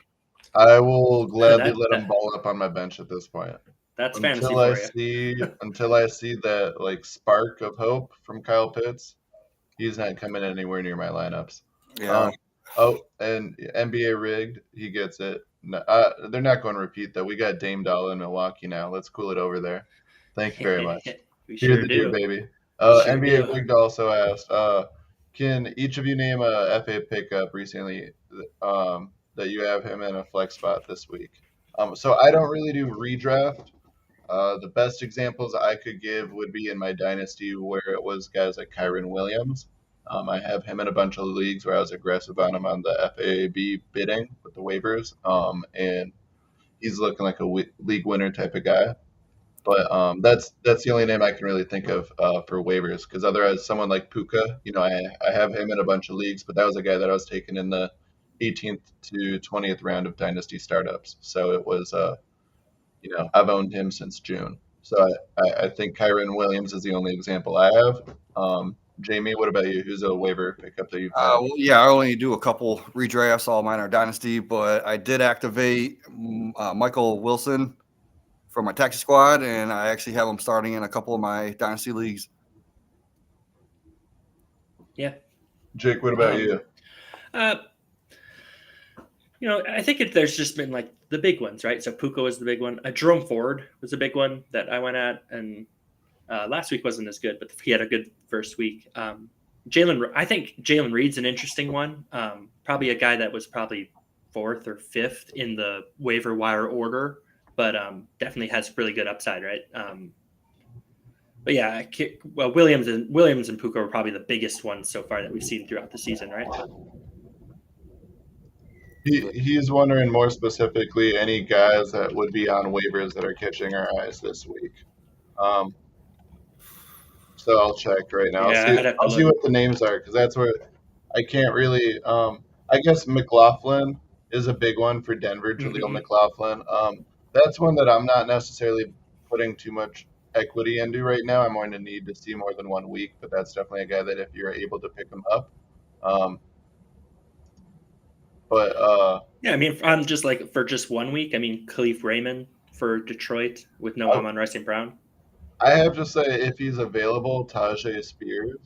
[SPEAKER 1] I will gladly let him ball up on my bench at this point.
[SPEAKER 2] That's fantasy for you.
[SPEAKER 1] Until I see that like spark of hope from Kyle Pitts, he's not coming anywhere near my lineups.
[SPEAKER 3] Yeah.
[SPEAKER 1] And NBA rigged, he gets it. No, they're not going to repeat though. We got Dame Doll in Milwaukee now. Let's cool it over there. Thank you very much.
[SPEAKER 2] We sure do,
[SPEAKER 1] baby.
[SPEAKER 2] Sure
[SPEAKER 1] NBA
[SPEAKER 2] do.
[SPEAKER 1] rigged also asked, can each of you name a FA pickup recently that you have him in a flex spot this week? So I don't really do redraft. The best examples I could give would be in my dynasty where it was guys like Kyron Williams. I have him in a bunch of leagues where I was aggressive on him on the FAB bidding with the waivers, and he's looking like a league winner type of guy. But that's the only name I can really think of for waivers, because otherwise someone like Puka, I have him in a bunch of leagues, but that was a guy that I was taking in the 18th to 20th round of dynasty startups. So it was, I've owned him since June. So I think Kyron Williams is the only example I have. Jamie, what about you? Who's a waiver pickup that you've had?
[SPEAKER 3] I only do a couple redrafts. All mine are dynasty, but I did activate Michael Wilson for my taxi squad, and I actually have him starting in a couple of my dynasty leagues.
[SPEAKER 2] Yeah.
[SPEAKER 1] Jake, what about you?
[SPEAKER 2] I think there's just been like the big ones, right? So Puka was the big one. Jerome Ford was a big one that I went at, and last week wasn't as good, but he had a good first week. I think Jalen Reed's an interesting one. Probably a guy that was probably 4th or 5th in the waiver wire order, but definitely has really good upside, right? But yeah, Williams and Puka are probably the biggest ones so far that we've seen throughout the season, right?
[SPEAKER 1] He's wondering more specifically any guys that would be on waivers that are catching our eyes this week. So I'll check right now.
[SPEAKER 2] Yeah,
[SPEAKER 1] I'll see what the names are, because that's where I can't really. I guess McLaughlin is a big one for Denver. Jaleel McLaughlin. That's one that I'm not necessarily putting too much equity into right now. I'm going to need to see more than 1 week, but that's definitely a guy that if you're able to pick him up.
[SPEAKER 2] I'm just like for just 1 week. Khalif Raymond for Detroit with no Amon-Ra St. Brown.
[SPEAKER 1] I have to say, if he's available, Tajay Spears.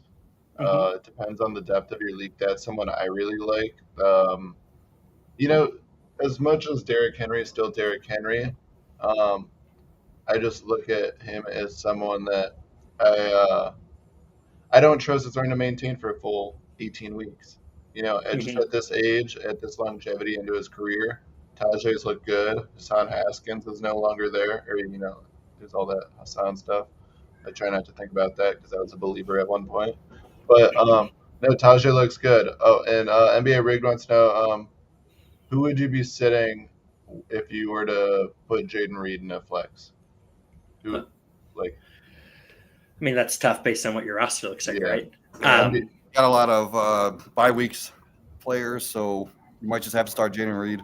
[SPEAKER 2] Mhm.
[SPEAKER 1] It depends on the depth of your league. That's someone I really like. You know, as much as Derrick Henry is still Derrick Henry, um, I just look at him as someone that I don't trust is going to maintain for a full 18 weeks. Just
[SPEAKER 2] Mhm.
[SPEAKER 1] at this age, at this longevity into his career, Tajay's looked good. Hassan Haskins is no longer there, or there's all that Hassan stuff. I try not to think about that because I was a believer at one point. But no, Tajay looks good. Oh, and NBA Rig wants to know who would you be sitting if you were to put Jaden Reed in a flex?
[SPEAKER 2] Uh,
[SPEAKER 1] Who, like,
[SPEAKER 2] I mean, that's tough based on what your roster looks like,
[SPEAKER 1] yeah,
[SPEAKER 2] right?
[SPEAKER 1] yeah, NBA,
[SPEAKER 3] Got a lot of bye weeks players, so you might just have to start Jaden Reed.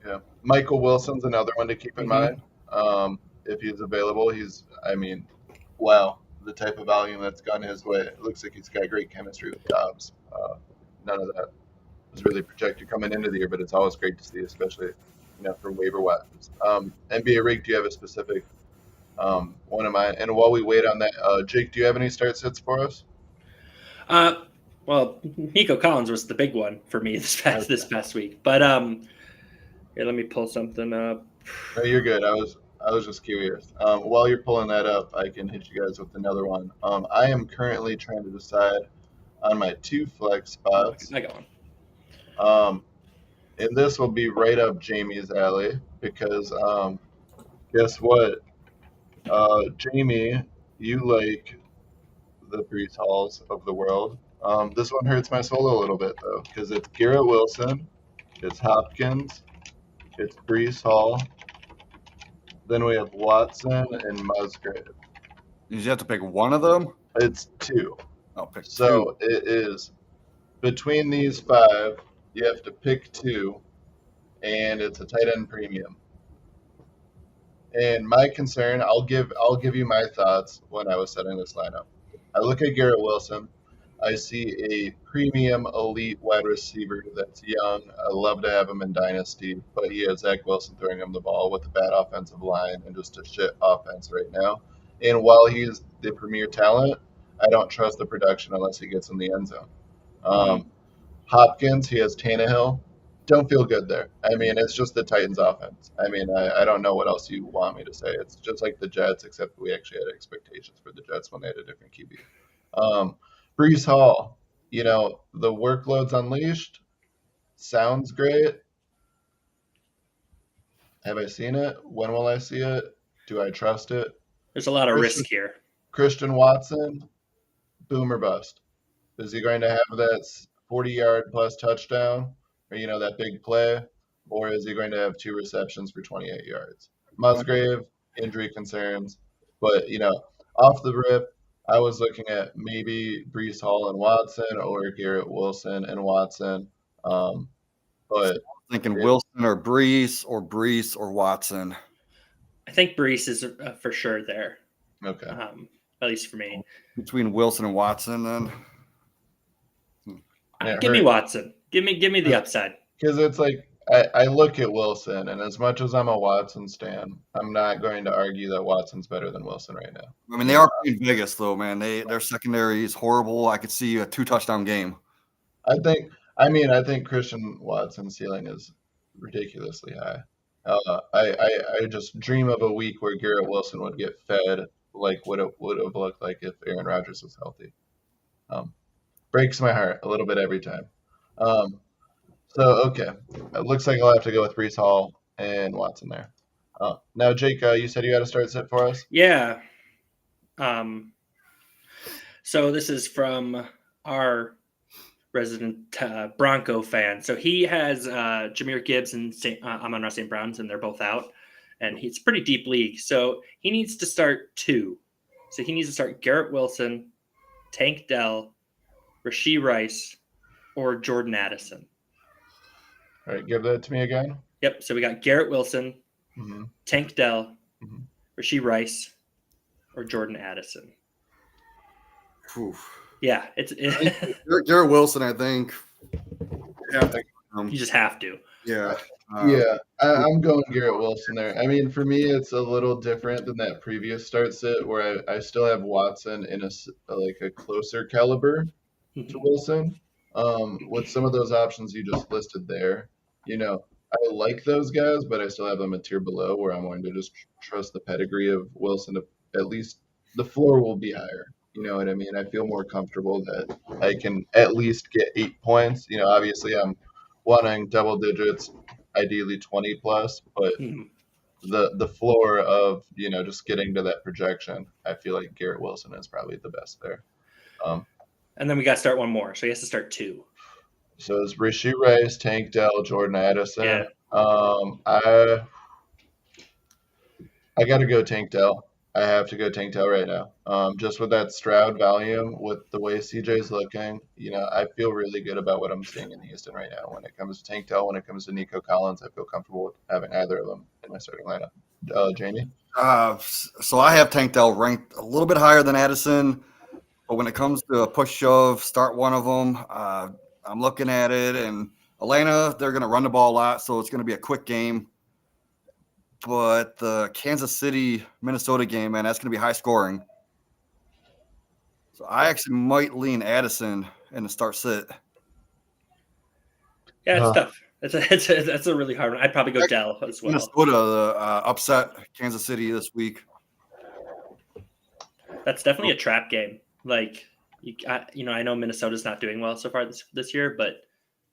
[SPEAKER 1] yeah. Michael Wilson's another one to keep in
[SPEAKER 2] Mhm.
[SPEAKER 1] mind. If he's available, wow, the type of volume that's gone his way. It looks like he's got great chemistry with Dobbs. None of that was really projected coming into the year, but it's always great to see, especially for waiver wires. NBA Rig, do you have a specific one of mine? And while we wait on that, Jake, do you have any start sits for us?
[SPEAKER 2] Uh, well, Nico Collins was the big one for me this
[SPEAKER 1] Okay.
[SPEAKER 2] past week. But here, let me pull something up.
[SPEAKER 1] No, you're good. I was just curious. While you're pulling that up, I can hit you guys with another one. I am currently trying to decide on my two flex
[SPEAKER 2] Oh,
[SPEAKER 1] spots.
[SPEAKER 2] I got one.
[SPEAKER 1] Um, and this will be right up Jamie's alley because guess what? Jamie, you like the Brees Halls of the world. This one hurts my soul a little bit though because it's Garrett Wilson, it's Hopkins, it's Brees Hall. Then we have Watson and Musgrave.
[SPEAKER 3] You just have to pick one of them.
[SPEAKER 1] It's two.
[SPEAKER 3] I'll pick two.
[SPEAKER 1] So it is between these five, you have to pick two, and it's a tight end premium. And my concern, I'll give you my thoughts when I was setting this lineup. I look at Garrett Wilson. I see a premium elite wide receiver that's young. I love to have him in Dynasty, but he has Zach Wilson throwing him the ball with a bad offensive line and just a shit offense right now. And while he's the premier talent, I don't trust the production unless he gets in the end zone.
[SPEAKER 2] Mhm.
[SPEAKER 1] Um, Hopkins, he has Tannehill. Don't feel good there. I mean, it's just the Titans' offense. I mean, I don't know what else you want me to say. It's just like the Jets, except we actually had expectations for the Jets when they had a different QB. Um, Brees Hall, the workload's unleashed. Sounds great. Have I seen it? When will I see it? Do I trust it?
[SPEAKER 2] There's a lot of
[SPEAKER 1] Christian,
[SPEAKER 2] risk here.
[SPEAKER 1] Christian Watson, boom or bust. Is he going to have that 40-yard plus touchdown or, that big play? Or is he going to have two receptions for 28 yards? Musgrave, injury concerns. But, off the rip, I was looking at maybe Brees Hall and Watson or Garrett Wilson and Watson. But
[SPEAKER 3] Thinking
[SPEAKER 1] it,
[SPEAKER 3] Wilson or Brees or Watson.
[SPEAKER 2] I think Brees is for sure there,
[SPEAKER 1] okay.
[SPEAKER 2] at least for me.
[SPEAKER 3] Between Wilson and Watson, then.
[SPEAKER 2] Give me Watson. Give me the upside.
[SPEAKER 1] Because it's like I look at Wilson, and as much as I'm a Watson stan, I'm not going to argue that Watson's better than Wilson right now.
[SPEAKER 3] I mean, they are playing Vegas, though, man. Their secondary is horrible. I could see a 2-touchdown game.
[SPEAKER 1] I think Christian Watson's ceiling is ridiculously high. I just dream of a week where Garrett Wilson would get fed like what it would have looked like if Aaron Rodgers was healthy. Breaks my heart a little bit every time. Okay, it looks like I'll have to go with Brees Hall and Watson there. Now, Jake, you said you had to start sit for us.
[SPEAKER 2] Yeah. So this is from our resident Bronco fan. So he has Jahmyr Gibbs and Amon-Ra St. Brown's, and they're both out. And it's a pretty deep league. So he needs to start two. So he needs to start Garrett Wilson, Tank Dell, Rashee Rice, or Jordan Addison.
[SPEAKER 1] All right, give that to me again.
[SPEAKER 2] Yep. So we got Garrett Wilson, Tank Dell, Rashee Rice, or Jordan Addison.
[SPEAKER 3] Oof.
[SPEAKER 2] Yeah,
[SPEAKER 3] Garrett Wilson, I think.
[SPEAKER 2] You just have to.
[SPEAKER 3] Yeah.
[SPEAKER 1] I'm going Garrett Wilson there. I mean, for me, it's a little different than that previous start sit where I still have Watson in a closer caliber to Wilson. With some of those options you just listed there, I like those guys, but I still have them a tier below where I'm going to just trust the pedigree of Wilson to at least the floor will be higher. You know what I mean? I feel more comfortable that I can at least get 8 points. Obviously I'm wanting double digits, ideally 20 plus, but the floor of just getting to that projection, I feel like Garrett Wilson is probably the best there.
[SPEAKER 2] And then we got to start one more, so he has to start 2.
[SPEAKER 1] So it's Rashee Rice, Tank Dell, Jordan Addison.
[SPEAKER 2] Yeah.
[SPEAKER 1] I got to go Tank Dell. I have to go Tank Dell right now. Just with that Stroud volume, with the way CJ's looking, I feel really good about what I'm seeing in Houston right now. When it comes to Tank Dell, when it comes to Nico Collins, I feel comfortable with having either of them in my starting lineup. Jamie?
[SPEAKER 3] So I have Tank Dell ranked a little bit higher than Addison, but when it comes to a push shove, start one of them. I'm looking at it, and Atlanta, they're going to run the ball a lot, so it's going to be a quick game. But the Kansas City-Minnesota game, man, that's going to be high scoring. So I actually might lean Addison in the start sit.
[SPEAKER 2] Yeah, it's tough. That's a really hard one. I'd probably go Dell as well.
[SPEAKER 3] Minnesota upset Kansas City this week.
[SPEAKER 2] That's definitely a trap game. Like, I know Minnesota's not doing well so far this year, but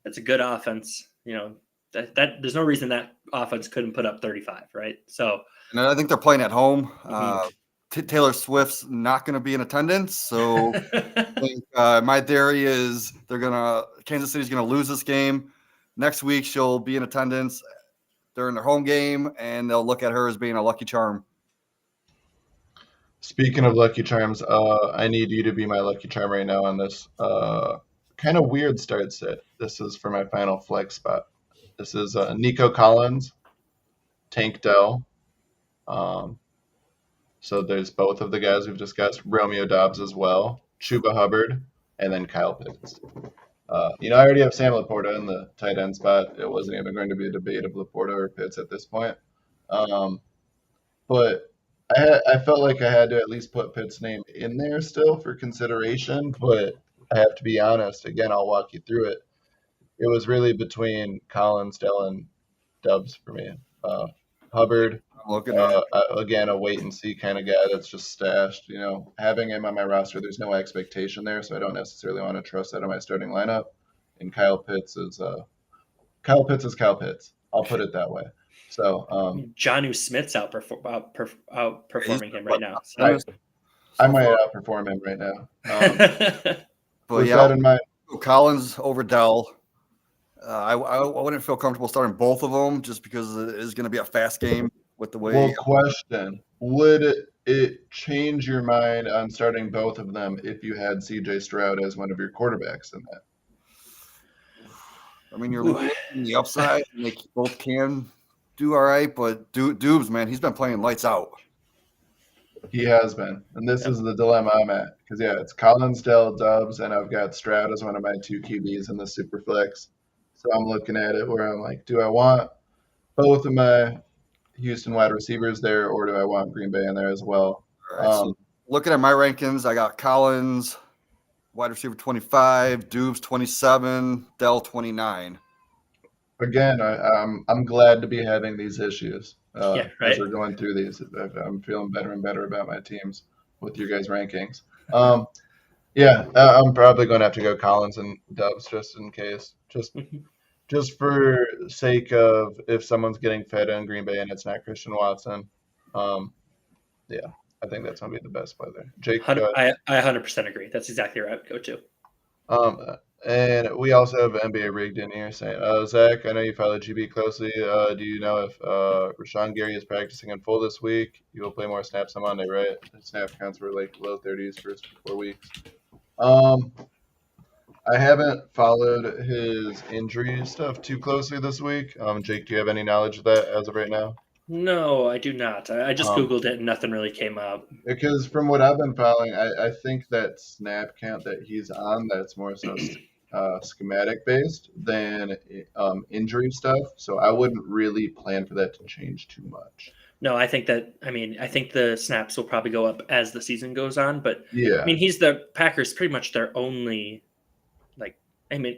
[SPEAKER 2] it's a good offense. That there's no reason that offense couldn't put up 35, right? So,
[SPEAKER 3] and I think they're playing at home. Taylor Swift's not going to be in attendance, so I think, my theory is Kansas City's going to lose this game. Next week she'll be in attendance during their home game, and they'll look at her as being a lucky charm.
[SPEAKER 1] Speaking of lucky charms, I need you to be my lucky charm right now on this kind of weird start set. This is for my final flex spot. This is Nico Collins, Tank Dell. So there's both of the guys we've discussed, Romeo Dobbs as well, Chuba Hubbard, and then Kyle Pitts. I already have Sam Laporta in the tight end spot. It wasn't even going to be a debate of Laporta or Pitts at this point. But I felt like I had to at least put Pitt's name in there still for consideration, but I have to be honest. Again, I'll walk you through it. It was really between Collins, Dell, and Dubs for me. Hubbard, again, a wait-and-see kind of guy that's just stashed. Having him on my roster, there's no expectation there, so I don't necessarily want to trust that in my starting lineup. And Kyle Pitts is Kyle Pitts. I'll put it that way. So
[SPEAKER 2] Jonnu Smith's outperforming him right now.
[SPEAKER 1] So. I might outperform him right now.
[SPEAKER 3] But yeah, in mind, Collins over Dell. I wouldn't feel comfortable starting both of them just because it is going to be a fast game with the way.
[SPEAKER 1] Well, question: would it change your mind on starting both of them if you had C.J. Stroud as one of your quarterbacks in that?
[SPEAKER 3] I mean, you're looking at the upside, and they both can do all right, but Dubes, man, he's been playing lights out.
[SPEAKER 1] He has been, and this is the dilemma I'm at because it's Collins, Dell, Dubs, and I've got Stroud as one of my 2 QBs in the Superflex. So I'm looking at it where I'm like, do I want both of my Houston wide receivers there, or do I want Green Bay in there as well?
[SPEAKER 3] Right, so looking at my rankings, I got Collins, wide receiver 25, Dubes 27, Dell 29.
[SPEAKER 1] Again, I'm glad to be having these issues
[SPEAKER 2] right.
[SPEAKER 1] as we're going through these. I'm feeling better and better about my teams with your guys' rankings. I'm probably going to have to go Collins and Dubs just in case. Just for sake of if someone's getting fed in Green Bay and it's not Christian Watson. I think that's going to be the best play there. Jake,
[SPEAKER 2] I 100% agree. That's exactly where I would go to.
[SPEAKER 1] And we also have NBA rigged in here saying, Zach, I know you follow GB closely. Do you know if Rashawn Gary is practicing in full this week? You will play more snaps on Monday, right? The snap counts were like low 30s first 4 weeks. I haven't followed his injury stuff too closely this week. Jake, do you have any knowledge of that as of right now?
[SPEAKER 2] No, I do not. I just Googled it and nothing really came up.
[SPEAKER 1] Because from what I've been following, I think that snap count that he's on, that's more so schematic based than injury stuff. So I wouldn't really plan for that to change too much.
[SPEAKER 2] No, I think the snaps will probably go up as the season goes on, but
[SPEAKER 1] Yeah.
[SPEAKER 2] he's the Packers pretty much their only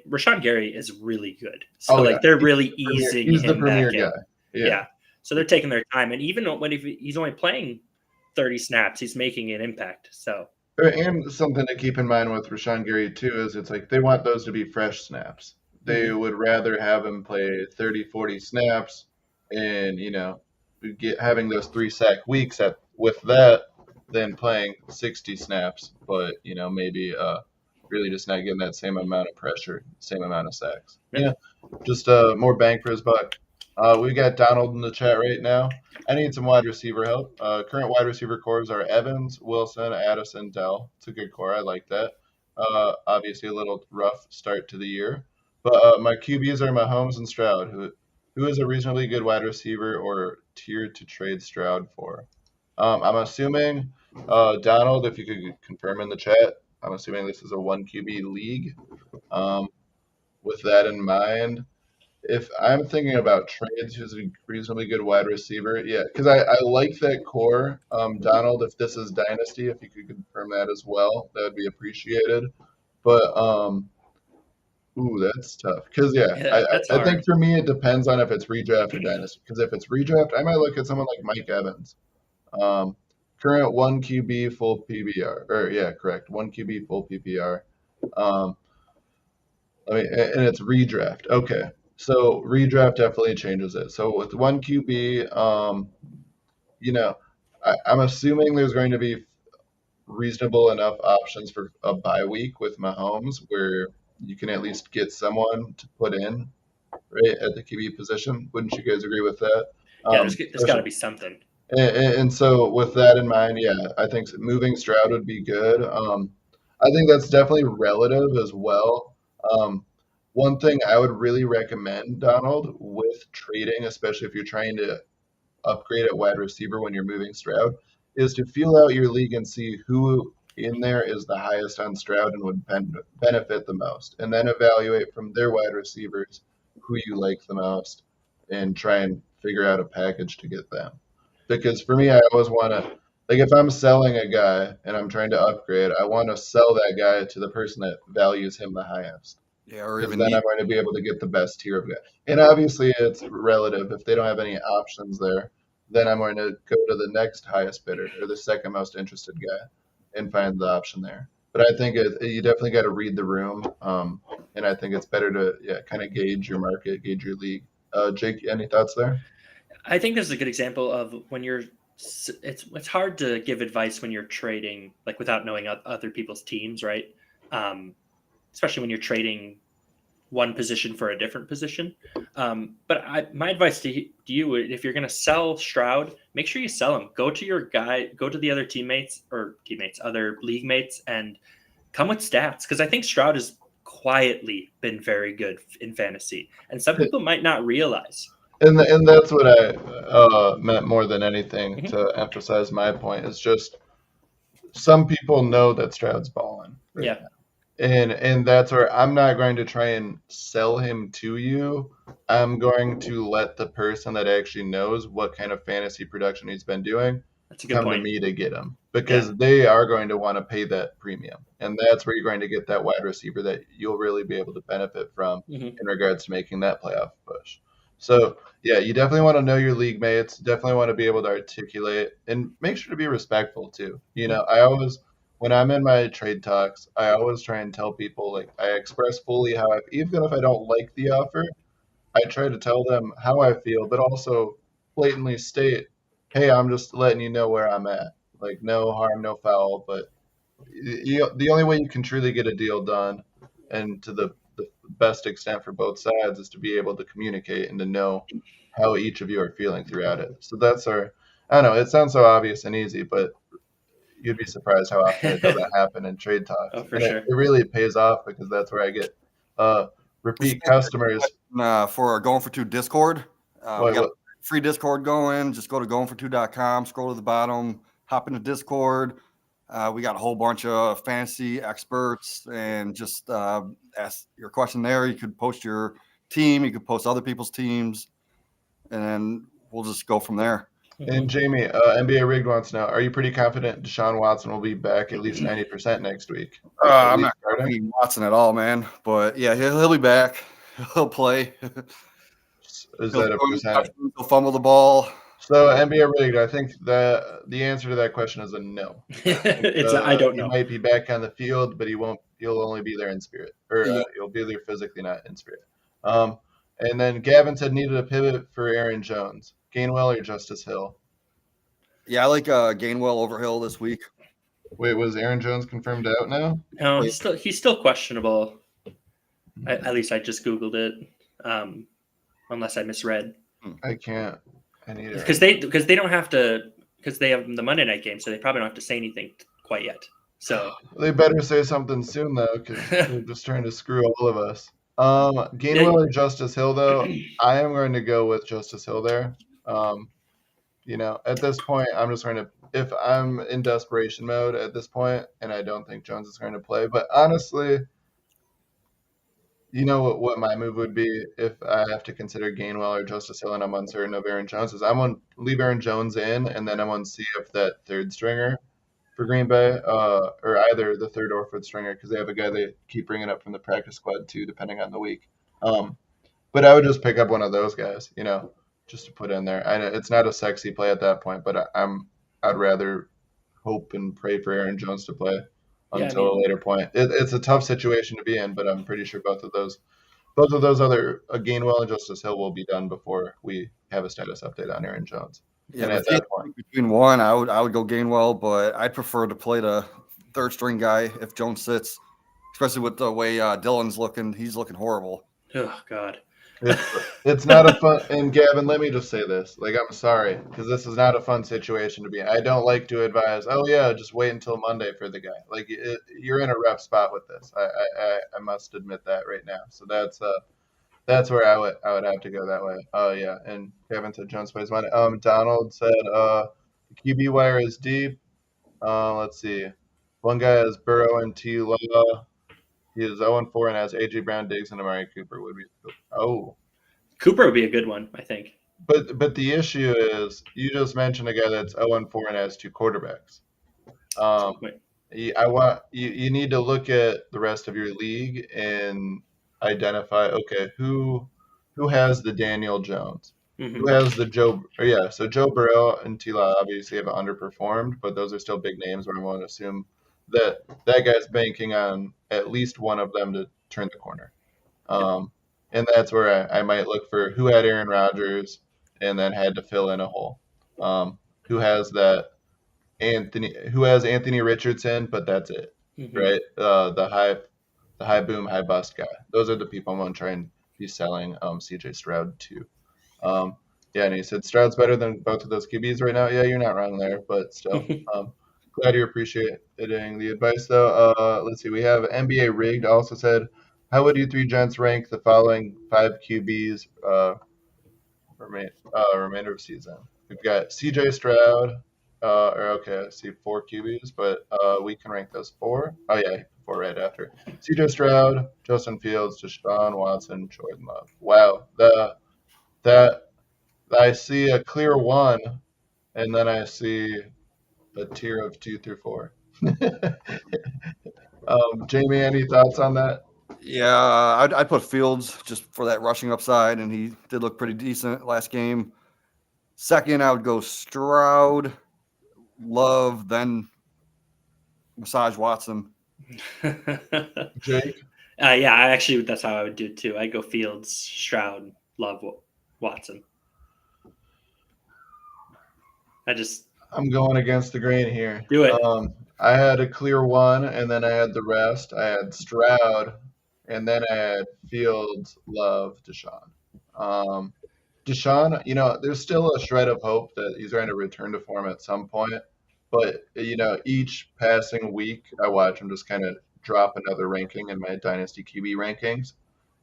[SPEAKER 2] Rashawn Gary is really good. So they're really easing
[SPEAKER 1] he's the
[SPEAKER 2] him
[SPEAKER 1] premier
[SPEAKER 2] back in.
[SPEAKER 1] guy.
[SPEAKER 2] Yeah. So they're taking their time, and even when he's only playing 30 snaps, he's making an impact. So
[SPEAKER 1] and something to keep in mind with Rashawn Gary too is it's like they want those to be fresh snaps. They would rather have him play 30, 40 snaps and, having those 3-sack weeks with that than playing 60 snaps, but, maybe really just not getting that same amount of pressure, same amount of sacks. Yeah, just more bang for his buck. We got Donald in the chat right now. I need some wide receiver help. Current wide receiver cores are Evans, Wilson, Addison, Dell. It's a good core. I like that. Obviously, a little rough start to the year. But my QBs are Mahomes and Stroud, who is a reasonably good wide receiver or tier to trade Stroud for. I'm assuming, Donald, if you could confirm in the chat, I'm assuming this is a 1 QB league. With that in mind, if I'm thinking about trades, who's a reasonably good wide receiver, yeah, because I like that core. Donald, if this is Dynasty, if you could confirm that as well, that would be appreciated. But, that's tough. Because, I think for me, it depends on if it's redraft or Dynasty. Because if it's redraft, I might look at someone like Mike Evans. Current 1 QB full PPR. Or, yeah, correct. 1 QB full PPR. And it's redraft. Okay. So redraft definitely changes it. So with 1 QB, I'm assuming there's going to be reasonable enough options for a bye week with Mahomes where you can at least get someone to put in right at the QB position. Wouldn't you guys agree with that?
[SPEAKER 2] Yeah, there's got to be something.
[SPEAKER 1] And so with that in mind, yeah, I think moving Stroud would be good. I think that's definitely relative as well. One thing I would really recommend, Donald, with trading, especially if you're trying to upgrade at wide receiver when you're moving Stroud, is to feel out your league and see who in there is the highest on Stroud and would benefit the most. And then evaluate from their wide receivers who you like the most and try and figure out a package to get them. Because for me, I always want to, like if I'm selling a guy and I'm trying to upgrade, I want to sell that guy to the person that values him the highest.
[SPEAKER 3] Yeah, or
[SPEAKER 1] Because
[SPEAKER 3] even
[SPEAKER 1] then I'm going to be able to get the best tier of guy. And obviously, it's relative. If they don't have any options there, then I'm going to go to the next highest bidder or the second most interested guy and find the option there. But I think you definitely got to read the room. And I think it's better to kind of gauge your market, gauge your league. Jake, any thoughts there?
[SPEAKER 2] I think this is a good example of when it's hard to give advice when you're trading, like without knowing other people's teams, right? Especially when you're trading one position for a different position. But my advice to you, if you're going to sell Stroud, make sure you sell him. Go to your guy, go to the other other league mates, and come with stats. Because I think Stroud has quietly been very good in fantasy, and some people might not realize.
[SPEAKER 1] And that's what I meant more than anything to emphasize my point. Is just some people know that Stroud's balling. Right now. And that's where I'm not going to try and sell him to you. I'm going to let the person that actually knows what kind of fantasy production he's been doing come to me to get him. Because they are going to want to pay that premium. And that's where you're going to get that wide receiver that you'll really be able to benefit from in regards to making that playoff push. So, yeah, you definitely want to know your league mates. Definitely want to be able to articulate and make sure to be respectful, too. I always – when I'm in my trade talks, I always try and tell people, like, I express fully how even if I don't like the offer, I try to tell them how I feel, but also blatantly state, hey, I'm just letting you know where I'm at. Like, no harm, no foul. But the only way you can truly get a deal done and to the best extent for both sides is to be able to communicate and to know how each of you are feeling throughout it. So that's I don't know, it sounds so obvious and easy, but you'd be surprised how often it doesn't happen in trade talks.
[SPEAKER 2] Oh, for sure.
[SPEAKER 1] It really pays off because that's where I get repeat customers.
[SPEAKER 3] For our Going42 Discord, we got a free Discord going. Just go to going42.com, scroll to the bottom, hop into Discord. We got a whole bunch of fantasy experts, and just ask your question there. You could post your team, you could post other people's teams, and then we'll just go from there.
[SPEAKER 1] And Jamie, NBA Rigged wants to know: are you pretty confident Deshaun Watson will be back at least 90% next week?
[SPEAKER 3] I'm not starting Watson at all, man. But yeah, he'll be back. He'll play.
[SPEAKER 1] Is that a percent?
[SPEAKER 3] He'll fumble the ball.
[SPEAKER 1] So NBA Rigged, I think that the answer to that question is a no.
[SPEAKER 2] I don't know.
[SPEAKER 1] He might be back on the field, but he won't. He'll only be there in spirit, or he'll be there physically, not in spirit. And then Gavin said needed a pivot for Aaron Jones. Gainwell or Justice Hill?
[SPEAKER 3] Yeah, I like Gainwell over Hill this week.
[SPEAKER 1] Wait, was Aaron Jones confirmed out now?
[SPEAKER 2] No, he's still questionable. At least I just Googled it, unless I misread.
[SPEAKER 1] I can't. I need it
[SPEAKER 2] because they don't have to, because they have the Monday night game, so they probably don't have to say anything quite yet. So
[SPEAKER 1] they better say something soon though, because they're just trying to screw all of us. Gainwell or Justice Hill though, I am going to go with Justice Hill there. At this point, I'm just going to, if I'm in desperation mode at this point, and I don't think Jones is going to play, but honestly, you know what my move would be if I have to consider Gainwell or Justice Hill and I'm uncertain of Aaron Jones is I'm going to leave Aaron Jones in, and then I'm going to see if that third stringer for Green Bay, or either the third or fourth stringer, because they have a guy they keep bringing up from the practice squad too, depending on the week. But I would just pick up one of those guys, just to put in there. I know it's not a sexy play at that point, but I'd rather hope and pray for Aaron Jones to play until a later point. It's a tough situation to be in, but I'm pretty sure both of those other Gainwell and Justice Hill will be done before we have a status update on Aaron Jones.
[SPEAKER 3] Yeah, and at that point, between one, I would go Gainwell, but I'd prefer to play the third string guy if Jones sits, especially with the way Dylan's looking. He's looking horrible.
[SPEAKER 2] Oh God.
[SPEAKER 1] It's not a fun, and Gavin, let me just say this. I'm sorry, because this is not a fun situation to be in. I don't like to advise, just wait until Monday for the guy. You're in a rough spot with this. I must admit that right now. So that's where I would have to go that way. Oh, yeah, and Gavin said Jones plays Monday. Donald said the QB wire is deep. Let's see. One guy has Burrow and T. Law. He is 0-4 and has A.J. Brown, Diggs, and Amari Cooper.
[SPEAKER 2] Cooper would be a good one, I think.
[SPEAKER 1] But the issue is, you just mentioned a guy that's 0-4 and has two quarterbacks. You need to look at the rest of your league and identify, okay, who has the Daniel Jones? Mm-hmm. Who has the Joe? So Joe Burrow and T-Law obviously have underperformed, but those are still big names where I want to assume that guy's banking on at least one of them to turn the corner. And that's where I might look for who had Aaron Rodgers and then had to fill in a hole. Who has Anthony Richardson, but that's it, right? The high boom, high bust guy. Those are the people I'm going to try and be selling CJ Stroud to. And he said Stroud's better than both of those QBs right now. Yeah, you're not wrong there, but still. Glad you appreciate the advice, though. Let's see. We have NBA Rigged also said, how would you three gents rank the following 5 QBs remainder of season? We've got CJ Stroud, I see 4 QBs, but we can rank those 4. Oh, yeah, 4 right after. CJ Stroud, Justin Fields, Deshaun Watson, Jordan Love. Wow. I see a clear 1, and then I see a tier of 2 through 4. Jamie, any thoughts on that?
[SPEAKER 3] Yeah, I'd put Fields just for that rushing upside, and he did look pretty decent last game. Second, I would go Stroud, Love, then massage Watson.
[SPEAKER 1] Jake?
[SPEAKER 2] That's how I would do it too. I'd go Fields, Stroud, Love, Watson.
[SPEAKER 1] I'm going against the grain here.
[SPEAKER 2] Do it.
[SPEAKER 1] I had a clear 1, and then I had the rest. I had Stroud, and then I had Fields, Love, Deshaun. Deshaun, there's still a shred of hope that he's going to return to form at some point. But, each passing week, I watch him just kind of drop another ranking in my Dynasty QB rankings.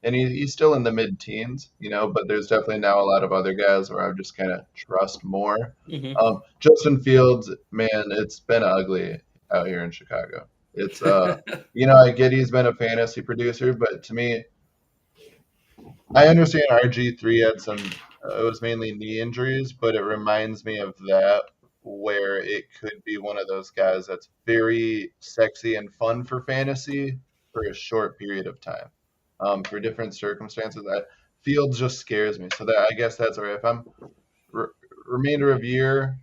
[SPEAKER 1] And he's still in the mid-teens, but there's definitely now a lot of other guys where I just kind of trust more.
[SPEAKER 2] Mm-hmm.
[SPEAKER 1] Justin Fields, man, it's been ugly. out here in Chicago. It's I get he's been a fantasy producer, but to me, I understand RG3 had some. It was mainly knee injuries, but it reminds me of that where it could be one of those guys that's very sexy and fun for fantasy for a short period of time, for different circumstances. That Fields just scares me. So that I guess that's all right. If I'm remainder of year,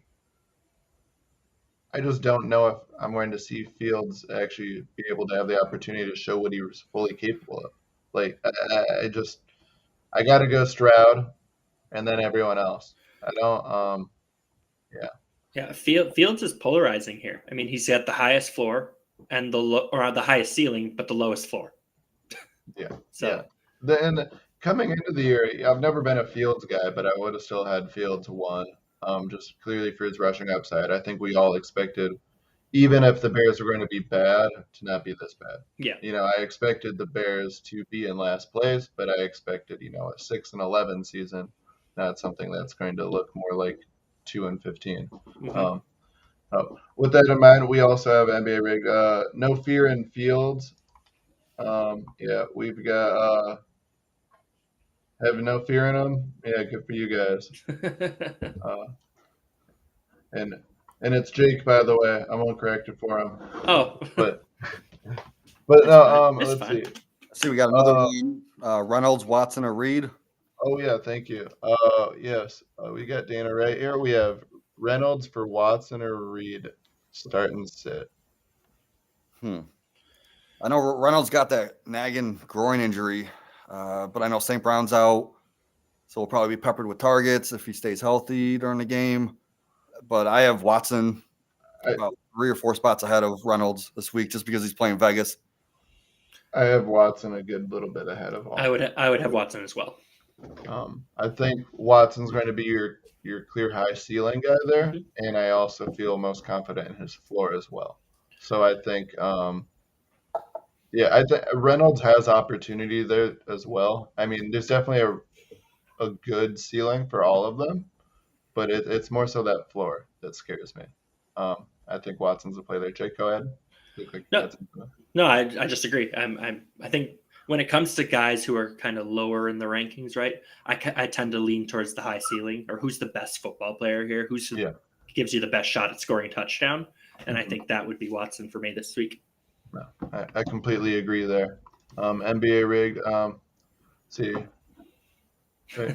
[SPEAKER 1] I just don't know if I'm going to see Fields actually be able to have the opportunity to show what he was fully capable of. Like I got to go Stroud and then everyone else. I don't. Yeah.
[SPEAKER 2] Yeah, Fields is polarizing here. I mean, he's got the highest floor and the highest ceiling, but the lowest floor.
[SPEAKER 1] Yeah.
[SPEAKER 2] So
[SPEAKER 1] And coming into the year, I've never been a Fields guy, but I would have still had Fields one. Just clearly for his rushing upside. I think we all expected, even if the Bears were going to be bad, to not be this bad.
[SPEAKER 2] yeah,
[SPEAKER 1] I expected the Bears to be in last place, but I expected, a 6-11 season, not something that's going to look more like 2-15.
[SPEAKER 2] Mhm.
[SPEAKER 1] With that in mind, we also have NBA rig. No fear in Fields. We've got have no fear in them. Yeah, good for you guys. Uh, and it's Jake, by the way. I won't correct it for him.
[SPEAKER 2] Oh,
[SPEAKER 1] But
[SPEAKER 2] It's
[SPEAKER 1] no,
[SPEAKER 2] fine. It's
[SPEAKER 1] let's
[SPEAKER 2] fine.
[SPEAKER 3] See, we got another one. Reynolds, Watson, or Reed.
[SPEAKER 1] Oh yeah, thank you. Yes, we got Dana right here. We have Reynolds for Watson or Reed, start and sit.
[SPEAKER 3] I know Reynolds got that nagging groin injury, but I know St. Brown's out, so he'll probably be peppered with targets if he stays healthy during the game. But I have Watson about 3 or 4 spots ahead of Reynolds this week just because he's playing Vegas.
[SPEAKER 1] I have Watson a good little bit ahead of all.
[SPEAKER 2] I would have Watson as well.
[SPEAKER 1] I think Watson's going to be your clear high ceiling guy there, and I also feel most confident in his floor as well. So I think, I think Reynolds has opportunity there as well. I mean, there's definitely a good ceiling for all of them, but it's more so that floor that scares me. I think Watson's a play there. Jake, go ahead.
[SPEAKER 2] No, I just agree. I think when it comes to guys who are kind of lower in the rankings, right? I tend to lean towards the high ceiling or who's the best football player here, gives you the best shot at scoring a touchdown, and I think that would be Watson for me this week.
[SPEAKER 1] No, I completely agree there. NBA rig. See,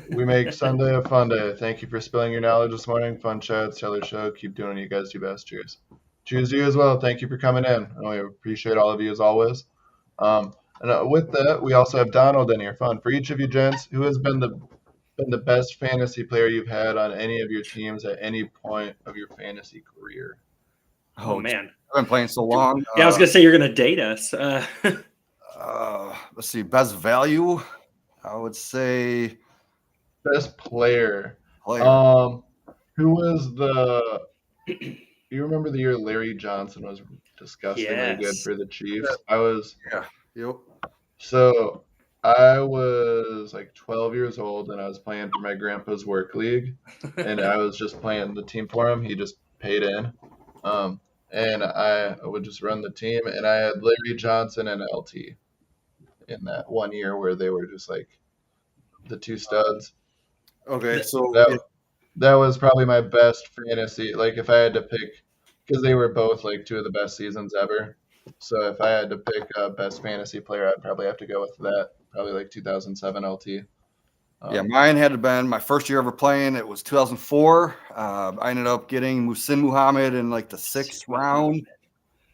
[SPEAKER 1] we make Sunday a fun day. Thank you for spilling your knowledge this morning. Fun chat, stellar show. Keep doing what you guys do best. Cheers. Cheers to you as well. Thank you for coming in. We appreciate all of you as always. And with that, we also have Donald in here. Fun for each of you gents. Who has been the best fantasy player you've had on any of your teams at any point of your fantasy career?
[SPEAKER 2] Oh man,
[SPEAKER 3] I've been playing so long.
[SPEAKER 2] Yeah, I was gonna say you're gonna date us.
[SPEAKER 3] Let's see, best value. I would say
[SPEAKER 1] best player. Who was the? Do you remember the year Larry Johnson was disgustingly good for the Chiefs?
[SPEAKER 3] Yep.
[SPEAKER 1] So I was like 12 years old and I was playing for my grandpa's work league, and I was just playing the team for him. He just paid in. And I would just run the team, and I had Larry Johnson and LT in that one year where they were just like the two studs.
[SPEAKER 3] Okay, so
[SPEAKER 1] that was probably my best fantasy. Like if I had to pick, because they were both like two of the best seasons ever. So if I had to pick a best fantasy player, I'd probably have to go with that. Probably like 2007 LT.
[SPEAKER 3] Mine had been my first year ever playing. It was 2004. I ended up getting Muhsin Muhammad in like the 6th round.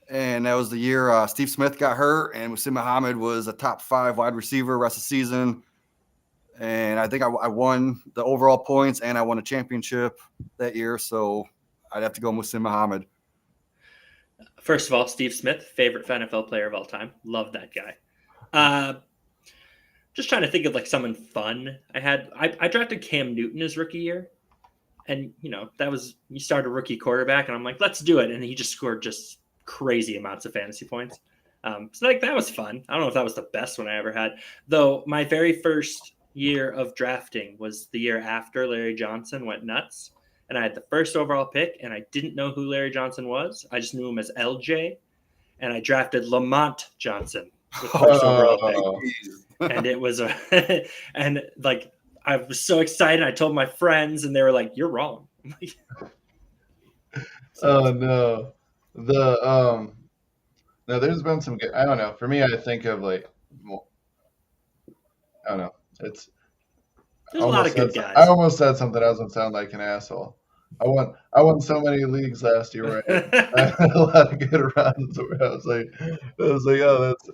[SPEAKER 3] And that was the year Steve Smith got hurt, and Muhsin Muhammad was a top 5 wide receiver rest of the season. And I think I won the overall points, and I won a championship that year. So I'd have to go Muhsin Muhammad.
[SPEAKER 2] First of all, Steve Smith, favorite NFL player of all time. Love that guy. Just trying to think of like someone fun. I drafted Cam Newton his rookie year, and that was you start a rookie quarterback, and I'm like, let's do it, and he just scored just crazy amounts of fantasy points. So like that was fun. I don't know if that was the best one I ever had, though. My very first year of drafting was the year after Larry Johnson went nuts, and I had the first overall pick, and I didn't know who Larry Johnson was. I just knew him as LJ, and I drafted Lamont Johnson with the first overall pick. And it was and like I was so excited. I told my friends, and they were like, "You're wrong."
[SPEAKER 1] Oh no, no. There's been some good. I don't know. For me, I think of like, I don't know. It's
[SPEAKER 2] There's a lot of good guys.
[SPEAKER 1] I almost said something that doesn't sound like an asshole. I won so many leagues last year, right? I had a lot of good runs where I was like, oh, that's.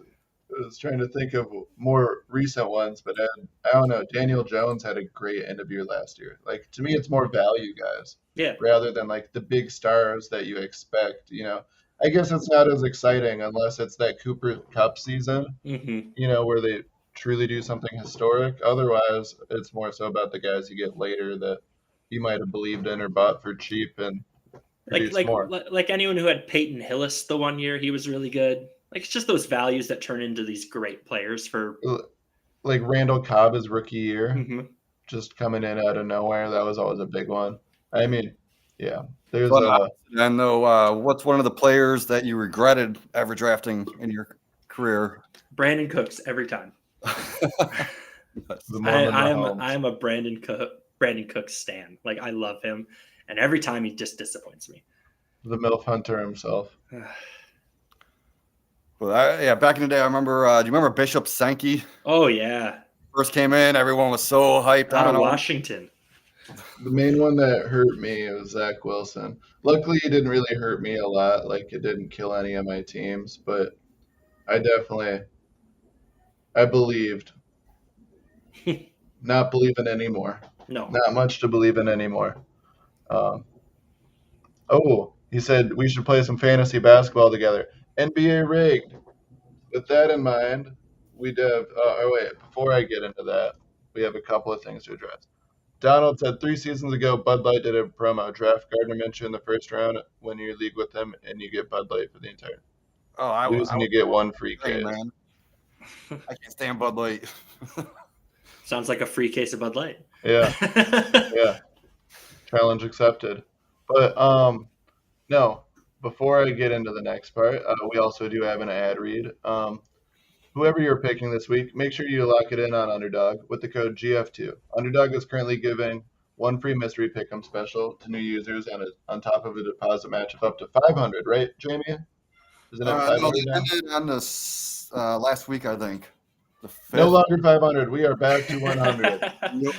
[SPEAKER 1] I was trying to think of more recent ones, but I don't know. Daniel Jones had a great end of year last year. Like, to me, it's more value guys, rather than like the big stars that you expect. I guess it's not as exciting unless it's that Cooper Cup season, where they truly do something historic. Otherwise, it's more so about the guys you get later that you might have believed in or bought for cheap and
[SPEAKER 2] like anyone who had Peyton Hillis the one year, he was really good. Like, it's just those values that turn into these great players for
[SPEAKER 1] like Randall Cobb his rookie year, just coming in out of nowhere. That was always a big one. I mean, yeah, there's
[SPEAKER 3] and though, what's one of the players that you regretted ever drafting in your career?
[SPEAKER 2] Brandon Cooks every time. I'm a Brandon Cooks stan. Like, I love him, and every time he just disappoints me.
[SPEAKER 1] The MILF Hunter himself.
[SPEAKER 3] Well, back in the day, I remember. Do you remember Bishop Sankey?
[SPEAKER 2] Oh yeah.
[SPEAKER 3] First came in, everyone was so hyped
[SPEAKER 2] out of Washington.
[SPEAKER 1] The main one that hurt me was Zach Wilson. Luckily, it didn't really hurt me a lot. Like, it didn't kill any of my teams, but I believed. Not believing anymore.
[SPEAKER 2] No.
[SPEAKER 1] Not much to believe in anymore. He said we should play some fantasy basketball together. NBA rigged. With that in mind, we'd have. Before I get into that, we have a couple of things to address. Donald said 3 seasons ago, Bud Light did a promo. Draft Gardner Minshew in the first round, win your league with him, and you get Bud Light for the entire. You get one free case.
[SPEAKER 3] Man. I can't stand Bud Light.
[SPEAKER 2] Sounds like a free case of Bud Light.
[SPEAKER 1] Yeah. Yeah. Challenge accepted. But no. Before I get into the next part, we also do have an ad read. Whoever you're picking this week, make sure you lock it in on Underdog with the code GF2. Underdog is currently giving one free mystery pick'em special to new users on top of a deposit match of up to $500, right, Jamie? Isn't it $500 now?
[SPEAKER 3] On this last week, I think.
[SPEAKER 1] No longer $500. We are back to $100. Yep.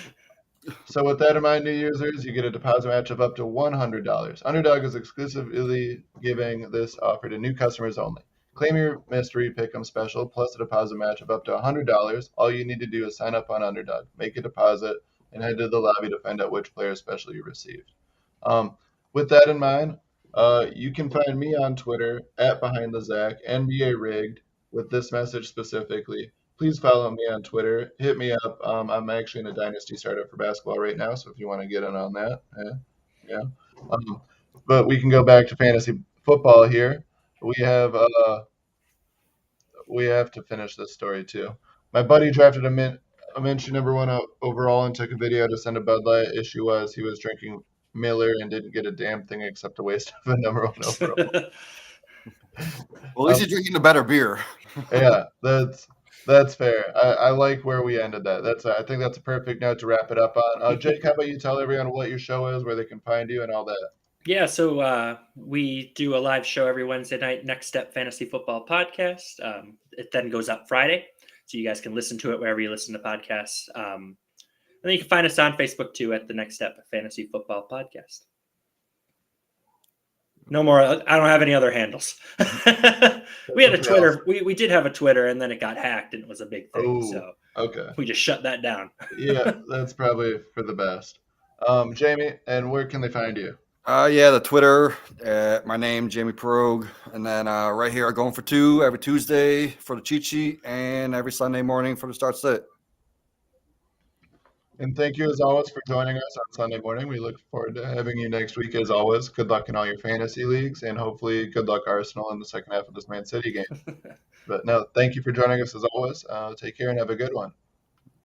[SPEAKER 1] So with that in mind, new users, you get a deposit match of up to $100. Underdog is exclusively giving this offer to new customers only. Claim your mystery pick'em special plus a deposit match of up to $100. All you need to do is sign up on Underdog, make a deposit, and head to the lobby to find out which player special you received. With that in mind, you can find me on Twitter @BehindTheZach, NBA Rigged, with this message specifically. Please follow me on Twitter. Hit me up. I'm actually in a dynasty startup for basketball right now, so if you want to get in on that, yeah. But we can go back to fantasy football here. We have to finish this story too. My buddy drafted a Minshew number 1 overall and took a video to send a Bud Light. Issue was he was drinking Miller and didn't get a damn thing except a waste of a number 1 overall.
[SPEAKER 3] Well, at least you're drinking a better beer.
[SPEAKER 1] Yeah, that's fair. I like where we ended that. I think that's a perfect note to wrap it up on. Jake, how about you tell everyone what your show is, where they can find you, and all that?
[SPEAKER 2] Yeah, so we do a live show every Wednesday night, Next Step Fantasy Football Podcast. It then goes up Friday, so you guys can listen to it wherever you listen to podcasts. And then you can find us on Facebook, too, at the Next Step Fantasy Football Podcast. No more. I don't have any other handles. We had a Twitter. We did have a Twitter, and then it got hacked, and it was a big thing. So
[SPEAKER 1] okay,
[SPEAKER 2] we just shut that down.
[SPEAKER 1] Yeah, that's probably for the best. Jamie, and where can they find you?
[SPEAKER 3] The Twitter, my name, Jamie Progue, and then right here, GoingFor2 every Tuesday for the cheat sheet, and every Sunday morning for the start sit.
[SPEAKER 1] And thank you, as always, for joining us on Sunday morning. We look forward to having you next week, as always. Good luck in all your fantasy leagues, and hopefully good luck, Arsenal, in the second half of this Man City game. But no, thank you for joining us, as always. Take care and have a good one.